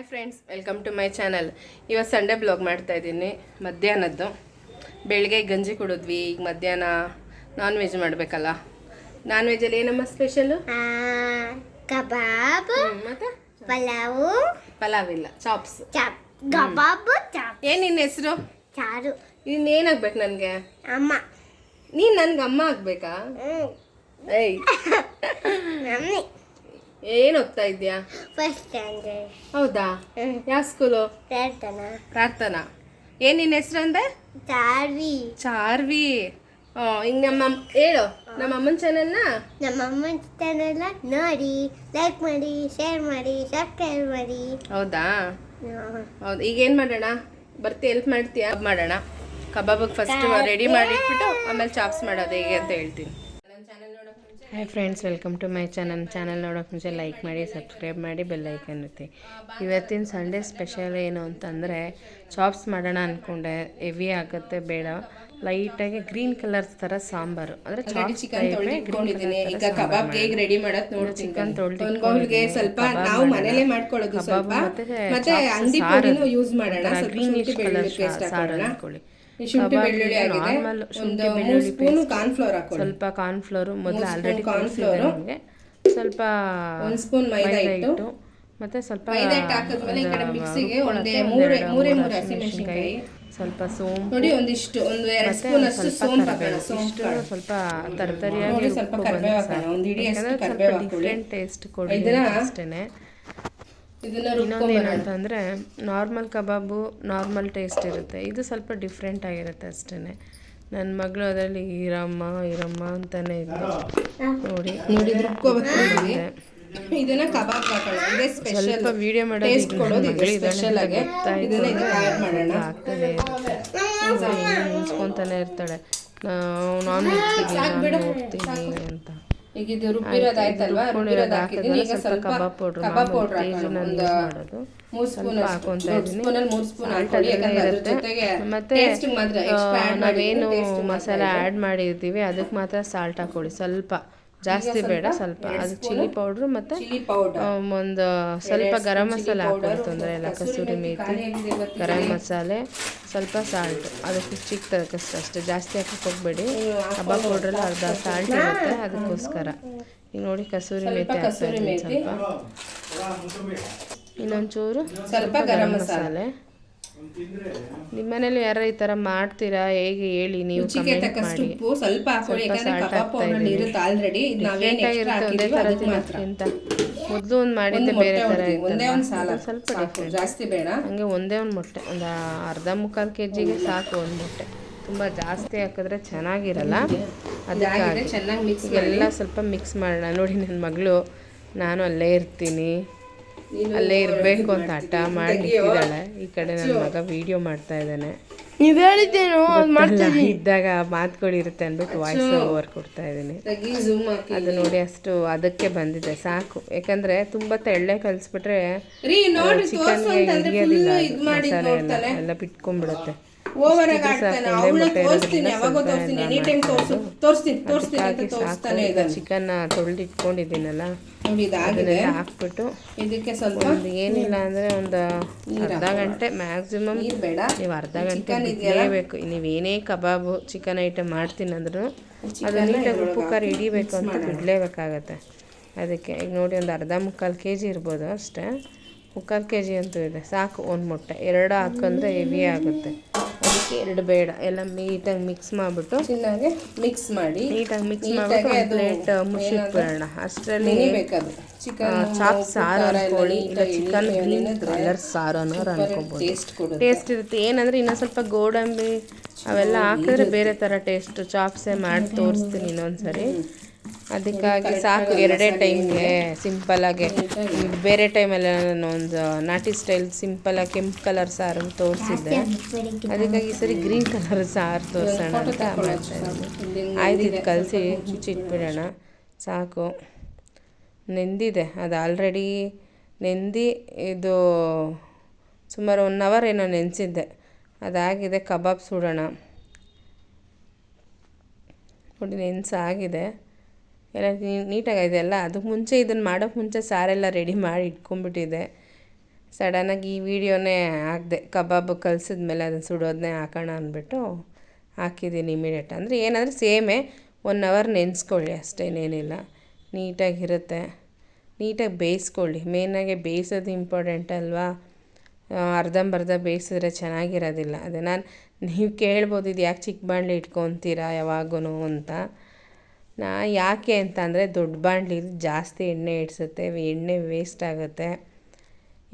Friends, welcome to my channel. ಇವತ್ತು Sunday blog ಮಾಡ್ತಾ ಇದ್ದೀನಿ. ಮಧ್ಯಾಹ್ನದ್ದು ಬೆಳಗ್ಗೆ ಗಂಜಿ ಕುಡಿದ್ವಿ. ಈಗ ಮಧ್ಯಾಹ್ನ ನಾನ್ ವೆಜ್ ಮಾಡಬೇಕಲ್ಲ. ನಾನ್ ವೆಜ್ಜಲ್ಲಿ ಏನಮ್ಮ ಸ್ಪೆಷಲು? ಕಬಾಬ್ ಮತ್ತೆ ಪಲಾವ್ ಇಲ್ಲ, ಚಾಪ್ಸ್. ಕಬಾಬ್ ಏನು ನಿನ್ನ ಹೆಸರು? ಚಾರು. ಇನ್ನೇನಾಗ್ಬೇಕು ನನಗೆ? ಅಮ್ಮ. ನೀನು ನನಗೆ ಅಮ್ಮ ಆಗ್ಬೇಕಾ? ಏಯ್ ಏನು ಓದ್ತಾ ಇದ್ಯಾ? First standard. ಹೌದಾ? ಯಾವ ಸ್ಕೂಲು? ಪ್ರಾರ್ಥನಾ. ಏನು ನಿನ್ನ ಹೆಸರು ಅಂದೆ? ಚಾರ್ವಿ. ಹಿಂಗೆ ನಮ್ಮ ಹೇಳು, ನಮ್ಮ ಅಮ್ಮನ ಚಾನಲ್ನ ನೋಡಿ, ಲೈಕ್ ಮಾಡಿ, ಶೇರ್ ಮಾಡಿ, ಸಬ್ಸ್ಕ್ರೈಬ್ ಮಾಡಿ. ಹೌದಾ? ಹೌದು. ಈಗ ಏನು ಮಾಡೋಣ? ಬರ್ತಿ ಹೆಲ್ಪ್ ಮಾಡ್ತೀಯಾ? ಮಾಡೋಣ. ಕಬಾಬಿಗೆ ಫಸ್ಟ್ ರೆಡಿ ಮಾಡಿಟ್ಬಿಟ್ಟು ಆಮೇಲೆ ಚಾಪ್ಸ್ ಮಾಡೋದು ಹೇಗೆ ಅಂತ ಹೇಳ್ತೀನಿ. Hi friends, welcome to my channel ನೋಡೋಕೆ ಮುಂಚೆ ಲೈಕ್ ಮಾಡಿ, ಸಬ್ಸ್ಕ್ರೈಬ್ ಮಾಡಿ, ಬೆಲ್ ಐಕನ್ ಇರುತ್ತೆ. ಇವತ್ತಿನ ಸಂಡೇ ಸ್ಪೆಷಲ್ ಏನು ಅಂತಂದರೆ ಚಾಪ್ಸ್ ಮಾಡೋಣ ಅಂದ್ಕೊಂಡೆ. ಹೆವಿ ಆಗುತ್ತೆ, ಬೇಡ. ಲೈಟಾಗಿ ಗ್ರೀನ್ ಕಲರ್ಸ್ ಥರ ಸಾಂಬಾರು ಅಂದರೆ ಚಿಕನ್ ತೊಳೆದಿಟ್ಕೊಂಡಿದ್ದೀನಿ. ಈಗ ಕಬಾಬ್ಗೆ ಹೇಗೆ ರೆಡಿ ಮಾಡೋದು ನೋಡ್ತೀನಿ. ಚಿಕನ್ ತೊಳೆದಿಟ್ಕೊಂಡಿದ್ದೀನಿ. ಸ್ವಲ್ಪ ನಾವು ಮನೇಲೇ ಮಾಡ್ಕೊಳ್ಳೋದು, ಸ್ವಲ್ಪ ಮತ್ತೆ ಅಂಗಡಿ ಪುಡಿನೂ ಯೂಸ್ ಮಾಡೋಣ. ಗ್ರೀನಿಶ್ ಕಲರ್ ಸಾರು ಅಂದ್ಕೊಳ್ಳಿ. ಶುಂಠಿ ಬೆಳ್ಳುಳ್ಳಿ ಆಗಿದೆ, ಒಂದು 3 ಸ್ಪೂನ್ ಕಾರ್ನ್ಫ್ಲೋರ್ ಹಾಕೊಳ್ಳಿ. ಸ್ವಲ್ಪ ಕಾರ್ನ್ಫ್ಲೋರು ಮೊದಲು ಆಲ್ರೆಡಿ ಕಾರ್ನ್ಫ್ಲೋರ್, ಸ್ವಲ್ಪ 1 ಸ್ಪೂನ್ ಮೈದಾ ಹಿಟ್ಟು, ಮತ್ತೆ ಸ್ವಲ್ಪ ಮೈದಾ ಹಿಟ್ಟು ಹಾಕಿದ್ಮೇಲೆ ಈ ಕಡೆ ಮಿಕ್ಸಿಗೆ ಮೂರೇ ಹಸಿಮೆಣಸಿನಕಾಯಿ, ಸ್ವಲ್ಪ ಸೋಂಪು ನೋಡಿ, ಒಂದು 2 ಸ್ಪೂನ್ ಅಷ್ಟು ಸೋಂಪು ಹಾಕೋಣ. ಸ್ವಲ್ಪ ತರತರಿಯಾಗಿ ಸ್ವಲ್ಪ ಕರಿಬೇವು ಹಾಕೋಣ. ಒಂದು ಇಡೀ ಅಷ್ಟು ಕರಿಬೇವು ಹಾಕೊಳ್ಳಿ. ಟೇಸ್ಟ್ ಕೊಡಿ ಅಷ್ಟೇನೆ. ಇನ್ನೊಂದು ಏನಂತಂದರೆ ನಾರ್ಮಲ್ ಕಬಾಬು ನಾರ್ಮಲ್ ಟೇಸ್ಟ್ ಇರುತ್ತೆ, ಇದು ಸ್ವಲ್ಪ ಡಿಫ್ರೆಂಟ್ ಆಗಿರುತ್ತೆ ಅಷ್ಟೇ. ನನ್ನ ಮಗಳು ಅದರಲ್ಲಿ ಈರಮ್ಮ ಅಂತಾನೆ ಇದ್ದರು. ನೋಡಿ ಇದನ್ನ ಕಬಾಬ್ ಹಾಕೋಣ. ಸ್ವಲ್ಪ ವಿಡಿಯೋ ಮಾಡೋದು ಸ್ಪೆಷಲ್ ಆಗಿ ಆಗ್ತಾನೆ ನಿಲ್ಸ್ಕೊತಾನೆ ಇರ್ತಾಳೆ, ನಾನ್ ಹೋಗ್ತೀನಿ ಅಂತ. ಈಗ ಇದು ರುಬ್ಬಿರೋದಾಯ್ತಲ್ವಾ, ರುಬ್ಬಿರೋದಾಕಿದ್ದೀನಿ. ಈಗ ಸ್ವಲ್ಪ ಕಬಾಬ್ ಪೌಡ್ರ್ ಒಂದು 3 ಸ್ಪೂನ್ ಹಾಕೊಂತ ಇದ್ದೀನಿ. 3 ಸ್ಪೂನ್ ಹಾಕೊಳ್ಳಿ, ಮತ್ತೆ ನಾವೇನು ಮಸಾಲೆ ಆ್ಯಡ್ ಮಾಡಿರ್ತೀವಿ ಅದಕ್ಕೆ ಮಾತ್ರ ಸಾಲ್ಟ್ ಹಾಕೊಳ್ಳಿ. ಸ್ವಲ್ಪ ಜಾಸ್ತಿ ಬೇಡ, ಸ್ವಲ್ಪ. ಅದು ಚಿಲ್ಲಿ ಪೌಡ್ರು ಮತ್ತು ಒಂದು ಸ್ವಲ್ಪ ಗರಂ ಮಸಾಲೆ ಹಾಕೊಳ್ಳಿ, ತೊಂದರೆ ಇಲ್ಲ. ಕಸೂರಿ ಮೇಥಿ, ಗರಂ ಮಸಾಲೆ, ಸ್ವಲ್ಪ ಸಾಲ್ಟು. ಅದಕ್ಕೆ ಚಿಕ್ಕ ತರಕಷ್ಟು ಅಷ್ಟೇ, ಜಾಸ್ತಿ ಹಾಕಕ್ಕೆ ಹೋಗಬೇಡಿ. ಕಬಾಬ್ ಪೌಡ್ರಲ್ಲಿ ಅರ್ಧ ಸಾಲ್ಟ್ ಇರುತ್ತೆ, ಅದಕ್ಕೋಸ್ಕರ. ಈಗ ನೋಡಿ, ಕಸೂರಿ ಮೇಥಿ ಹಾಕ್ತಾಯಿದ್ದೀನಿ ಸ್ವಲ್ಪ, ಇನ್ನೊಂಚೂರು ಸ್ವಲ್ಪ ಗರಂ ಮಸಾಲೆ. ನಿಮ್ಮ ಮನೇಲಿ ಯಾರು ಈ ಥರ ಮಾಡ್ತೀರಾ ಹೇಗೆ ಹೇಳಿ, ನೀವು ಕಮೆಂಟ್ ಮಾಡಿ. ಸ್ವಲ್ಪ ಸಾಲ್ಟ್ ಹಾಕ್ತಾ ಇದ್ದೀನಿ. ಒಂದೇ ಥರ ತಿನ್ನೋದ್ಕಿಂತ ಮೊದಲು ಒಂದು ಮಾಡಿದ್ದೆ ಬೇರೆ ಥರ ಇತ್ತು, ಸ್ವಲ್ಪ ಡಿಫ್ರೆಂಟ್. ಜಾಸ್ತಿ ಬೇಡ, ಹಂಗೆ ಒಂದೇ ಒಂದು ಮೊಟ್ಟೆ, ಒಂದು ಅರ್ಧ-ಮುಕ್ಕಾಲು ಕೆಜಿಗೆ ಸಾಕು ಒಂದು ಮೊಟ್ಟೆ. ತುಂಬ ಜಾಸ್ತಿ ಹಾಕಿದ್ರೆ ಚೆನ್ನಾಗಿರಲ್ಲ, ಅದಕ್ಕಾಗಿ ಎಲ್ಲ ಸ್ವಲ್ಪ ಮಿಕ್ಸ್ ಮಾಡೋಣ. ನೋಡಿ, ನನ್ನ ಮಗಳು ನಾನು ಅಲ್ಲೇ ಇರ್ತೀನಿ, ಅಲ್ಲೇ ಇರಬೇಕು ಅಂತ ಹಠ ಮಾಡಿದ್ದಾಳೆ. ಈ ಕಡೆ ನನ್ನ ಮಗ ವಿಡಿಯೋ ಮಾಡ್ತಾ ಇದ್ದಾನೆ. ಇದ್ದಾಗ ಮಾತುಗಳಿರುತ್ತೆ ಅಂದ್ಬಿಟ್ಟು ವಾಯ್ಸ್ ಓವರ್ ಕೊಡ್ತಾ ಇದ್ದೀನಿ. ಅದು ನೋಡಿ, ಅಷ್ಟು ಅದಕ್ಕೆ ಬಂದಿದೆ, ಸಾಕು. ಯಾಕಂದರೆ ತುಂಬ ತೆಳ್ಳೆ ಕಲಿಸ್ಬಿಟ್ರೆ ಚಿಕನ್ಗೆ ಹಿಡಿಯೋದಿಲ್ಲ, ಮಸಾಲೆ ಎಲ್ಲ ಬಿಟ್ಕೊಂಡ್ಬಿಡುತ್ತೆ. ಚಿಕನ್ ತೊಳೆದಿಟ್ಕೊಂಡಿದ್ದೀನಲ್ಲ, ಅದನ್ನೆಲ್ಲ ಹಾಕ್ಬಿಟ್ಟು ಇದಕ್ಕೆ ಸ್ವಲ್ಪ ಏನಿಲ್ಲ ಅಂದರೆ ಒಂದು ಅರ್ಧ ಗಂಟೆ ಮ್ಯಾಕ್ಸಿಮಮ್. ನೀವು ಅರ್ಧ ಗಂಟೆ ಬಿಡಲೇಬೇಕು. ನೀವೇನೇ ಕಬಾಬು ಚಿಕನ್ ಐಟಮ್ ಮಾಡ್ತೀನಿ ಅಂದ್ರೂ ಅದು ನೀಟಾಗಿ ಉಪ್ಪು ಖಾರ ಹಿಡಿಬೇಕು ಅಂತ ಬಿಡಲೇಬೇಕಾಗತ್ತೆ. ಅದಕ್ಕೆ ಈಗ ನೋಡಿ, ಒಂದು ಅರ್ಧ-ಮುಕ್ಕಾಲು ಕೆಜಿ ಇರ್ಬೋದು ಅಷ್ಟೇ. 3/4 ಕೆಜಿ ಅಂತೂ ಇದೆ, ಸಾಕು. ಒಂದು ಮೊಟ್ಟೆ 2 ಹಾಕಂದ್ರೆ ಹೆವಿ ಆಗುತ್ತೆ, ಅದಕ್ಕೆ 2 ಬೇಡ. ಎಲ್ಲ ನೀಟಾಗಿ ಮಿಕ್ಸ್ ಮಾಡಿಬಿಟ್ಟು ನೀಟಾಗಿ ಮಿಕ್ಸ್ ಮಾಡಿಬಿಟ್ಟು ಒಂದು ಪ್ಲೇಟ್ ಮುಚ್ಚಿಟ್ಬಿಡೋಣ. ಅಷ್ಟರಲ್ಲಿ ಚಾಪ್ ಸಾರು ಅನ್ಕೊಳ್ಳಿ, ಇಲ್ಲ ಚಿಕನ್ ಗ್ರೀನ್ ಕಲರ್ ಸಾರು ಅನ್ನೋರು ಅನ್ಕೊಬೋದು. ಟೇಸ್ಟ್ ಇರುತ್ತೆ. ಏನಂದರೆ ಇನ್ನೊಂದು ಸ್ವಲ್ಪ ಗೋಡಂಬಿ ಅವೆಲ್ಲ ಹಾಕಿದ್ರೆ ಬೇರೆ ಥರ ಟೇಸ್ಟು. ಚಾಪ್ಸೇ ಮಾಡಿ ತೋರಿಸ್ತೀನಿ ಇನ್ನೊಂದ್ಸರಿ. ಅದಕ್ಕಾಗಿ ಸಾಕು, 2 ಟೈಮ್ಗೆ ಸಿಂಪಲ್ಲಾಗಿ. ಬೇರೆ ಟೈಮಲ್ಲಿ ನಾನು ಒಂದು ನಾಟಿ ಸ್ಟೈಲ್ ಸಿಂಪಲ್ಲಾಗಿ ಕೆಂಪು ಕಲರ್ ಸಾರು ತೋರಿಸಿದ್ದೆ, ಅದಕ್ಕಾಗಿ ಈ ಸರಿ ಗ್ರೀನ್ ಕಲರ್ ಸಾರು ತೋರಿಸೋಣ ಅಂತ ಮಾಡ್ತಾಯಿದ್ದೀನಿ. ಆಯ್ತು, ಇದು ಕಲಸಿ ಮುಚ್ಚಿಟ್ಬಿಡೋಣ, ಸಾಕು. ನೆಂದಿದೆ ಅದು ಆಲ್ರೆಡಿ, ಇದು ಸುಮಾರು 1 ಅವರ್ ಏನೋ ನೆನೆಸಿದ್ದೆ, ಅದಾಗಿದೆ. ಕಬಾಬ್ ಸುಡೋಣ. ನೋಡಿ, ನೆನೆಸಾಗಿದೆ ಎಲ್ಲ ನೀಟಾಗಿದೆ ಎಲ್ಲ. ಅದಕ್ಕೆ ಮುಂಚೆ ಇದನ್ನು ಮಾಡೋಕ್ಕೆ ಮುಂಚೆ ಸಾರೆಲ್ಲ ರೆಡಿ ಮಾಡಿ ಇಟ್ಕೊಂಡ್ಬಿಟ್ಟಿದೆ. ಸಡನ್ನಾಗಿ ಈ ವಿಡಿಯೋನೇ ಹಾಕಿದೆ, ಕಬಾಬ್ ಕಲಿಸಿದ್ಮೇಲೆ ಅದನ್ನು ಸುಡೋದನ್ನೇ ಹಾಕೋಣ ಅಂದ್ಬಿಟ್ಟು ಹಾಕಿದ್ದೀನಿ ಇಮಿಡಿಯೇಟ್. ಅಂದರೆ ಏನಂದರೆ ಸೇಮೇ 1 ಅವರ್ ನೆನೆಸ್ಕೊಳ್ಳಿ ಅಷ್ಟೇನೇನಿಲ್ಲ, ನೀಟಾಗಿರುತ್ತೆ. ನೀಟಾಗಿ ಬೇಯಿಸ್ಕೊಳ್ಳಿ, ಮೇಯ್ನಾಗಿ ಬೇಯಿಸೋದು ಇಂಪಾರ್ಟೆಂಟ್ ಅಲ್ವಾ. ಅರ್ಧಂಬರ್ಧ ಬೇಯಿಸಿದ್ರೆ ಚೆನ್ನಾಗಿರೋದಿಲ್ಲ. ಅದೇ ನೀವು ಕೇಳ್ಬೋದು, ಇದು ಯಾಕೆ ಚಿಕ್ಕ ಬಾಣಲಿ ಇಟ್ಕೊತೀರಾ ಯಾವಾಗೂ ಅಂತ. ಯಾಕೆ ಅಂತ ಅಂದರೆ ದೊಡ್ಡ ಬಾಣಲಿ ಜಾಸ್ತಿ ಎಣ್ಣೆ ಇಡ್ಸುತ್ತೆ, ಎಣ್ಣೆ ವೇಸ್ಟ್ ಆಗುತ್ತೆ.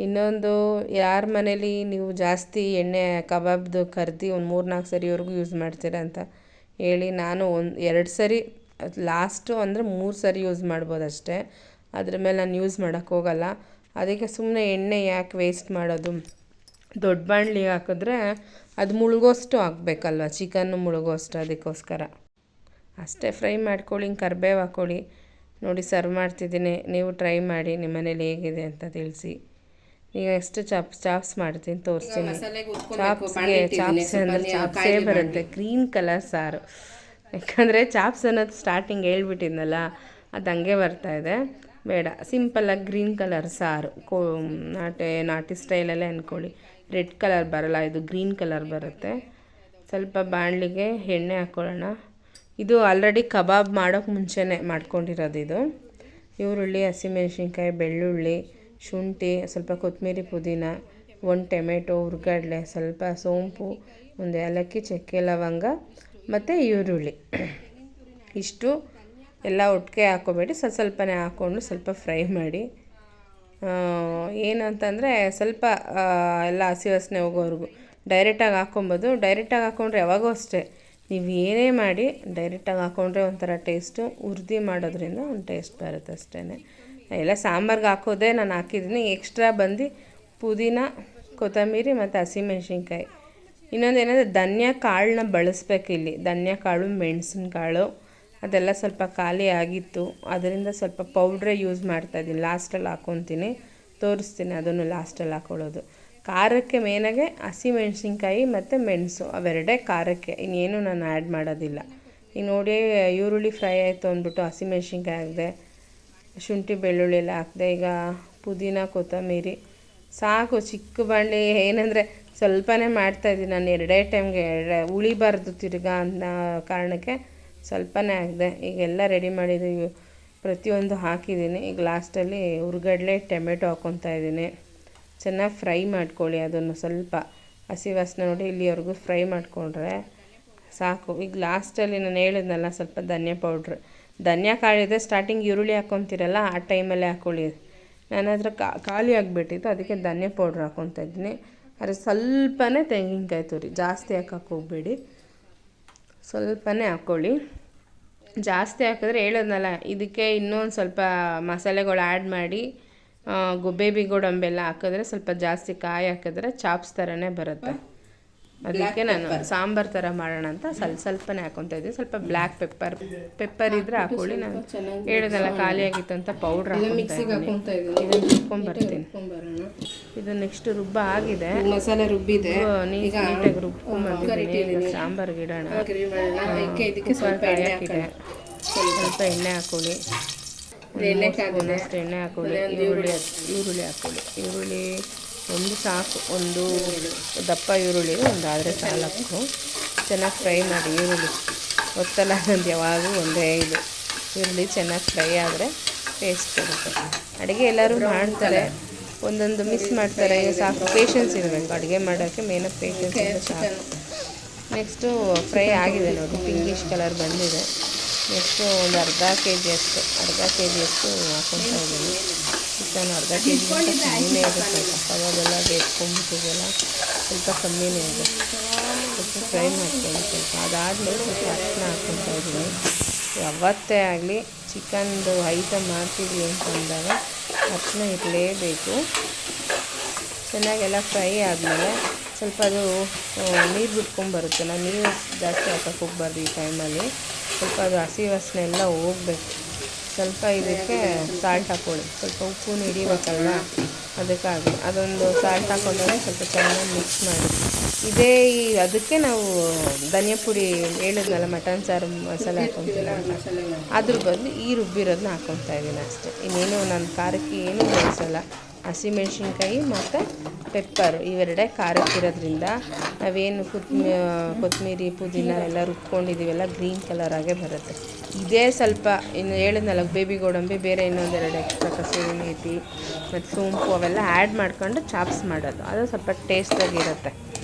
ಇನ್ನೊಂದು, ಯಾರ ಮನೇಲಿ ನೀವು ಜಾಸ್ತಿ ಎಣ್ಣೆ ಕಬಾಬ್ದು ಕರ್ದು ಒಂದು 3-4 ಸರಿವರೆಗೂ ಯೂಸ್ ಮಾಡ್ತೀರಾ ಅಂತ ಹೇಳಿ. ನಾನು 1-2 ಸರಿ, ಲಾಸ್ಟು ಅಂದರೆ 3 ಸರಿ ಯೂಸ್ ಮಾಡ್ಬೋದು ಅಷ್ಟೇ. ಅದ್ರ ಮೇಲೆ ನಾನು ಯೂಸ್ ಮಾಡೋಕ್ಕೋಗಲ್ಲ. ಅದಕ್ಕೆ ಸುಮ್ಮನೆ ಎಣ್ಣೆ ಯಾಕೆ ವೇಸ್ಟ್ ಮಾಡೋದು, ದೊಡ್ಡ ಬಾಣಲಿಗೆ ಹಾಕಿದ್ರೆ ಅದು ಮುಳುಗೋಷ್ಟು ಹಾಕ್ಬೇಕಲ್ವ, ಚಿಕನ್ನು ಮುಳುಗೋಷ್ಟು. ಅದಕ್ಕೋಸ್ಕರ ಅಷ್ಟೇ. ಫ್ರೈ ಮಾಡ್ಕೊಳ್ಳಿ, ಹಿಂಗೆ ಕರಿಬೇವು ಹಾಕ್ಕೊಳ್ಳಿ. ನೋಡಿ ಸರ್ವ್ ಮಾಡ್ತಿದ್ದೀನಿ, ನೀವು ಟ್ರೈ ಮಾಡಿ ನಿಮ್ಮ ಮನೇಲಿ ಹೇಗಿದೆ ಅಂತ ತಿಳಿಸಿ. ಈಗ ಎಷ್ಟು ಚಾಪ್ಸ್ ಮಾಡ್ತೀನಿ ತೋರಿಸ್ತೀನಿ. ಚಾಪ್ಸ್ ಅಂದರೆ ಚಾಪ್ಸೇ ಬರುತ್ತೆ, ಗ್ರೀನ್ ಕಲರ್ ಸಾರು. ಯಾಕಂದರೆ ಚಾಪ್ಸ್ ಅನ್ನೋದು ಸ್ಟಾರ್ಟಿಂಗ್ ಹೇಳ್ಬಿಟ್ಟಿದ್ನಲ್ಲ, ಅದು ಹಂಗೆ ಬರ್ತಾಯಿದೆ. ಬೇಡ, ಸಿಂಪಲ್ಲಾಗಿ ಗ್ರೀನ್ ಕಲರ್ ಸಾರು, ನಾಟಿ ಸ್ಟೈಲಲ್ಲೇ ಅಂದ್ಕೊಳ್ಳಿ. ರೆಡ್ ಕಲರ್ ಬರೋಲ್ಲ, ಇದು ಗ್ರೀನ್ ಕಲರ್ ಬರುತ್ತೆ. ಸ್ವಲ್ಪ ಬಾಣಲಿಗೆ ಎಣ್ಣೆ ಹಾಕ್ಕೊಳ್ಳೋಣ. ಇದು ಆಲ್ರೆಡಿ ಕಬಾಬ್ ಮಾಡೋಕ್ಕೆ ಮುಂಚೆನೇ ಮಾಡ್ಕೊಂಡಿರೋದು. ಇದು ಈರುಳ್ಳಿ, ಹಸಿಮೆಣ್ಸಿನ್ಕಾಯಿ, ಬೆಳ್ಳುಳ್ಳಿ, ಶುಂಠಿ, ಸ್ವಲ್ಪ ಕೊತ್ತಂಬರಿ, ಪುದೀನ, 1 ಟೊಮೆಟೊ, ಹುರ್ಗಡ್ಲೆ, ಸ್ವಲ್ಪ ಸೋಂಪು, 1 ಏಲಕ್ಕಿ, ಚಕ್ಕೆ, ಲವಂಗ ಮತ್ತು ಈರುಳ್ಳಿ. ಇಷ್ಟು ಎಲ್ಲ ಒಟ್ಟಿಗೆ ಹಾಕ್ಕೋಬೇಡಿ, ಸ್ವಲ್ಪನೇ ಹಾಕ್ಕೊಂಡು ಸ್ವಲ್ಪ ಫ್ರೈ ಮಾಡಿ. ಏನಂತಂದರೆ ಸ್ವಲ್ಪ ಎಲ್ಲ ಹಸಿ ವಾಸನೆ ಹೋಗೋವರೆಗೂ ಡೈರೆಕ್ಟಾಗಿ ಹಾಕ್ಕೊಬೋದು. ಡೈರೆಕ್ಟಾಗಿ ಹಾಕ್ಕೊಂಡ್ರೆ ಯಾವಾಗೂ ಅಷ್ಟೇ, ನೀವು ಏನೇ ಮಾಡಿ ಡೈರೆಕ್ಟಾಗಿ ಹಾಕ್ಕೊಂಡ್ರೆ ಒಂಥರ ಟೇಸ್ಟು, ಹುರಿದು ಮಾಡೋದ್ರಿಂದ ಒಂದು ಟೇಸ್ಟ್ ಬರುತ್ತೆ ಅಷ್ಟೇ. ಎಲ್ಲ ಸಾಂಬಾರ್ಗೆ ಹಾಕೋದೇ ನಾನು ಹಾಕಿದ್ದೀನಿ. ಎಕ್ಸ್ಟ್ರಾ ಬಂದು ಪುದೀನ, ಕೊತ್ತಂಬರಿ ಮತ್ತು ಹಸಿಮೆಣ್ಸಿನ್ಕಾಯಿ. ಇನ್ನೊಂದು ಏನಂದರೆ ಧನಿಯಾ ಕಾಳನ್ನ ಬಳಸ್ಬೇಕು ಇಲ್ಲಿ. ಧನಿಯಾ ಕಾಳು, ಮೆಣಸಿನಕಾಳು ಅದೆಲ್ಲ ಸ್ವಲ್ಪ ಖಾಲಿ ಆಗಿತ್ತು, ಅದರಿಂದ ಸ್ವಲ್ಪ ಪೌಡ್ರೇ ಯೂಸ್ ಮಾಡ್ತಾಯಿದ್ದೀನಿ. ಲಾಸ್ಟಲ್ಲಿ ಹಾಕ್ಕೊತೀನಿ, ತೋರಿಸ್ತೀನಿ ಅದನ್ನು ಲಾಸ್ಟಲ್ಲಿ ಹಾಕ್ಕೊಳ್ಳೋದು. ಖಾರಕ್ಕೆ ಮೇನಾಗೆ ಹಸಿಮೆಣ್ಸಿನ್ಕಾಯಿ ಮತ್ತು ಮೆಣಸು, ಅವೆರಡೇ ಖಾರಕ್ಕೆ, ಇನ್ನೇನು ನಾನು ಆ್ಯಡ್ ಮಾಡೋದಿಲ್ಲ. ಈಗ ನೋಡಿ, ಈರುಳ್ಳಿ ಫ್ರೈ ಆಯಿತು ಅಂದ್ಬಿಟ್ಟು ಹಸಿಮೆಣ್ಸಿನ್ಕಾಯಿ ಹಾಕಿದೆ, ಶುಂಠಿ ಬೆಳ್ಳುಳ್ಳಿ ಎಲ್ಲ ಹಾಕಿದೆ. ಈಗ ಪುದೀನ, ಕೊತ್ತಂಬರಿ ಸಾಕು. ಚಿಕ್ಕ ಬಾಣಲಿ ಏನಂದರೆ ಸ್ವಲ್ಪನೇ ಮಾಡ್ತಾಯಿದ್ದೀನಿ ನಾನು, 2 ಟೈಮ್ಗೆ ಉಳಿಬಾರ್ದು ತಿರ್ಗಾ ಅನ್ನೋ ಕಾರಣಕ್ಕೆ ಸ್ವಲ್ಪನೇ ಹಾಕಿದೆ. ಈಗೆಲ್ಲ ರೆಡಿ ಮಾಡಿದ್ದೀವಿ, ಪ್ರತಿಯೊಂದು ಹಾಕಿದ್ದೀನಿ. ಈಗ ಲಾಸ್ಟಲ್ಲಿ ಹುರ್ಗಡ್ಲೆ, ಟೊಮೆಟೊ ಹಾಕ್ಕೊತಾ ಇದ್ದೀನಿ. ಚೆನ್ನಾಗಿ ಫ್ರೈ ಮಾಡ್ಕೊಳ್ಳಿ ಅದನ್ನು. ಸ್ವಲ್ಪ ಹಸಿ ವಾಸನೆ ನೋಡಿ ಇಲ್ಲಿವರೆಗೂ ಫ್ರೈ ಮಾಡಿಕೊಂಡ್ರೆ ಸಾಕು. ಈಗ ಲಾಸ್ಟಲ್ಲಿ ನಾನು ಹೇಳಿದ್ನಲ್ಲ, ಸ್ವಲ್ಪ ಧನಿಯಾ ಪೌಡ್ರ್, ಧನಿಯಾ ಕಾಳಿದೆ. ಸ್ಟಾರ್ಟಿಂಗ್ ಈರುಳ್ಳಿ ಹಾಕ್ಕೊತೀರಲ್ಲ, ಆ ಟೈಮಲ್ಲೇ ಹಾಕ್ಕೊಳ್ಳಿ. ನನ್ನ ಹತ್ರ ಖಾಲಿ ಆಗಿಬಿಟ್ಟಿತ್ತು, ಅದಕ್ಕೆ ಧನಿಯಾ ಪೌಡ್ರ್ ಹಾಕ್ಕೊತಾ ಇದ್ದೀನಿ. ಆದರೆ ಸ್ವಲ್ಪನೇ ತೆಂಗಿನಕಾಯಿ ತುರಿ, ಜಾಸ್ತಿ ಹಾಕೋಕ್ಕೆ ಹೋಗಬೇಡಿ, ಸ್ವಲ್ಪನೇ ಹಾಕ್ಕೊಳ್ಳಿ. ಜಾಸ್ತಿ ಹಾಕಿದ್ರೆ ಹೇಳೋದ್ನಲ್ಲ, ಇದಕ್ಕೆ ಇನ್ನೊಂದು ಸ್ವಲ್ಪ ಮಸಾಲೆಗಳು ಆ್ಯಡ್ ಮಾಡಿ, ಬೇಬಿ ಗೋಡಂಬಿ ಹಾಕಿದ್ರೆ ಸ್ವಲ್ಪ ಜಾಸ್ತಿ ಕಾಯಿ ಹಾಕಿದ್ರೆ ಚಾಪ್ಸ್ ಥರನೇ ಬರುತ್ತೆ. ಅದಕ್ಕೆ ನಾನು ಸಾಂಬಾರು ಥರ ಮಾಡೋಣ ಅಂತ ಸ್ವಲ್ಪನೇ ಹಾಕ್ಕೊತಾ ಇದ್ದೀನಿ. ಸ್ವಲ್ಪ ಬ್ಲ್ಯಾಕ್ ಪೆಪ್ಪರ್ ಇದ್ದರೆ ಹಾಕ್ಕೊಳ್ಳಿ. ನಾನು ಹೇಳಿದ್ನಲ್ಲ ಖಾಲಿ ಆಗಿತ್ತು ಅಂತ ಪೌಡ್ರ್ ಹಾಕ್ಕೊಂಡ್ಬರ್ತೀನಿ. ಇದು ನೆಕ್ಸ್ಟ್ ರುಬ್ಬ ಆಗಿದೆ, ಮಸಾಲೆ ರುಬ್ಬಿದೆ, ನೀಟಾಗಿ ರುಬ್ಕೊಂಡ್ಬಂದಿದ್ದೀನಿ. ಸಾಂಬಾರ್ಗೆ ಇಡೋಣ. ಸ್ವಲ್ಪ ಹಾಕಿದೆ, ಸ್ವಲ್ಪ ಎಣ್ಣೆ ಹಾಕ್ಕೊಳ್ಳಿ, ಎಣ್ಣೆ ಹಾಕ್ಕೊಳ್ಳಿ. ಈರುಳ್ಳಿ ಹಾಕ್ಕೊಳ್ಳಿ. ಈರುಳ್ಳಿ ಒಂದು ಸಾಕು, ಒಂದು ದಪ್ಪ ಈರುಳ್ಳಿ ಒಂದಾದರೆ ಸಾಕು. ಚೆನ್ನಾಗಿ ಫ್ರೈ ಮಾಡಿ ಈರುಳ್ಳಿ. ಗೊತ್ತಲ್ಲ ನಂದು ಯಾವಾಗೂ ಒಂದೇ ಇದು, ಈರುಳ್ಳಿ ಚೆನ್ನಾಗಿ ಫ್ರೈ ಆದರೆ ಟೇಸ್ಟ್ ಬರುತ್ತೆ. ಅಡುಗೆ ಎಲ್ಲರೂ ಮಾಡ್ತಾರೆ, ಒಂದೊಂದು ಮಿಸ್ ಮಾಡ್ತಾರೆ. ಸಾಕು, ಪೇಷನ್ಸ್ ಇರಬೇಕು ಅಡುಗೆ ಮಾಡೋಕ್ಕೆ, ಮೇನಾಗಿ ಪೇಷನ್ಸ್ ಇದ್ದರೆ ಸಾಕು. ನೆಕ್ಸ್ಟು ಫ್ರೈ ಆಗಿದೆ ನೋಡಿ, ಪಿಂಕಿಶ್ ಕಲರ್ ಬಂದಿದೆ. ನೆಕ್ಸ್ಟು ಒಂದು ಅರ್ಧ ಕೆ ಜಿಯಷ್ಟು ಹಾಕ್ಕೊತಾ ಇದ್ದೀನಿ. ಚಿಕನ್ ಅರ್ಧ ಕೆ ಜಿ ಕಮ್ಮಿನೇ ಇದೆ, ಸ್ವಲ್ಪ ಕಬಾಬೆಲ್ಲ ಬೇಯಿಸ್ಕೊಂಡ್ಬಿಟ್ಟಿದೆಯಲ್ಲ, ಸ್ವಲ್ಪ ಕಮ್ಮಿನೇ ಇದೆ. ಸ್ವಲ್ಪ ಫ್ರೈ ಮಾಡ್ಕೊಂಡು ಸ್ವಲ್ಪ ಅದಾದಮೇಲೆ ಸ್ವಲ್ಪ ಅರಿಶಿನ ಹಾಕ್ಕೊತಾ ಇದ್ದೀನಿ. ಯಾವತ್ತೇ ಆಗಲಿ ಚಿಕನ್ದು ಐಟಮ್ ಮಾಡ್ತೀವಿ ಅಂತ ಅಂದಾಗ ಅರಿಶಿನ ಇರಲೇಬೇಕು. ಚೆನ್ನಾಗೆಲ್ಲ ಫ್ರೈ ಆದಮೇಲೆ ಸ್ವಲ್ಪ ಅದು ನೀರು ಬಿಟ್ಕೊಂಡ್ಬರುತ್ತೆ. ನಾವು ನೀರು ಜಾಸ್ತಿ ಹಾಕೋಕ್ಕೆ ಹೋಗ್ಬಾರ್ದು ಈ ಟೈಮಲ್ಲಿ. ಸ್ವಲ್ಪ ಅದು ಹಸಿ ವಾಸನೆ ಎಲ್ಲ ಹೋಗ್ಬೇಕು. ಸ್ವಲ್ಪ ಇದಕ್ಕೆ ಸಾಲ್ಟ್ ಹಾಕ್ಕೊಳ್ಳಿ, ಸ್ವಲ್ಪ ಉಪ್ಪು ಹಿಡಿಬೇಕಲ್ವ, ಅದಕ್ಕಾಗಿ ಅದೊಂದು ಸಾಲ್ಟ್ ಹಾಕ್ಕೊಂಡಾಗ ಸ್ವಲ್ಪ ಚೆನ್ನಾಗಿ ಮಿಕ್ಸ್ ಮಾಡಿ. ಅದಕ್ಕೆ ನಾವು ಧನಿಯಾ ಪುಡಿ ಹೇಳಿದ್ನಲ್ಲ, ಮಟನ್ ಸಾರು ಮಸಾಲೆ ಹಾಕ್ಕೊತಿಲ್ಲ ಅಂತ, ಅದ್ರ ಬದಲು ಈ ರುಬ್ಬಿರೋದನ್ನ ಹಾಕ್ಕೊತಾ ಇದ್ದೀನಿ ಅಷ್ಟೇ. ಇನ್ನೇನು ನಾನು ಖಾರಕ್ಕೆ ಏನೂ ಬಳಸಲ್ಲ. ಹಸಿಮೆಣ್ಸಿನ್ಕಾಯಿ ಮತ್ತು ಪೆಪ್ಪರು ಇವೆರಡೇ ಖಾರಕ್ಕಿರೋದ್ರಿಂದ ನಾವೇನು ಕೊತ್ತಂಬರಿ ಪುದೀನ ಎಲ್ಲ ರುಬ್ಕೊಂಡಿದ್ದೀವಲ್ಲ ಗ್ರೀನ್ ಕಲರಾಗೆ ಬರುತ್ತೆ. ಇದೇ ಸ್ವಲ್ಪ ಇನ್ನು ಹೇಳಿದ್ನಲ್ಲ ಬೇಬಿ ಗೋಡಂಬಿ, ಬೇರೆ ಇನ್ನೊಂದೆರಡು ಎಕ್ಸ್ಟ್ರಾ ಕಸೂರಿ ಮೇಥಿ ಮತ್ತು ಸೋಂಪು ಅವೆಲ್ಲ ಆ್ಯಡ್ ಮಾಡ್ಕೊಂಡು ಚಾಪ್ಸ್ ಮಾಡೋದು. ಅದು ಸ್ವಲ್ಪ ಟೇಸ್ಟಾಗಿರುತ್ತೆ.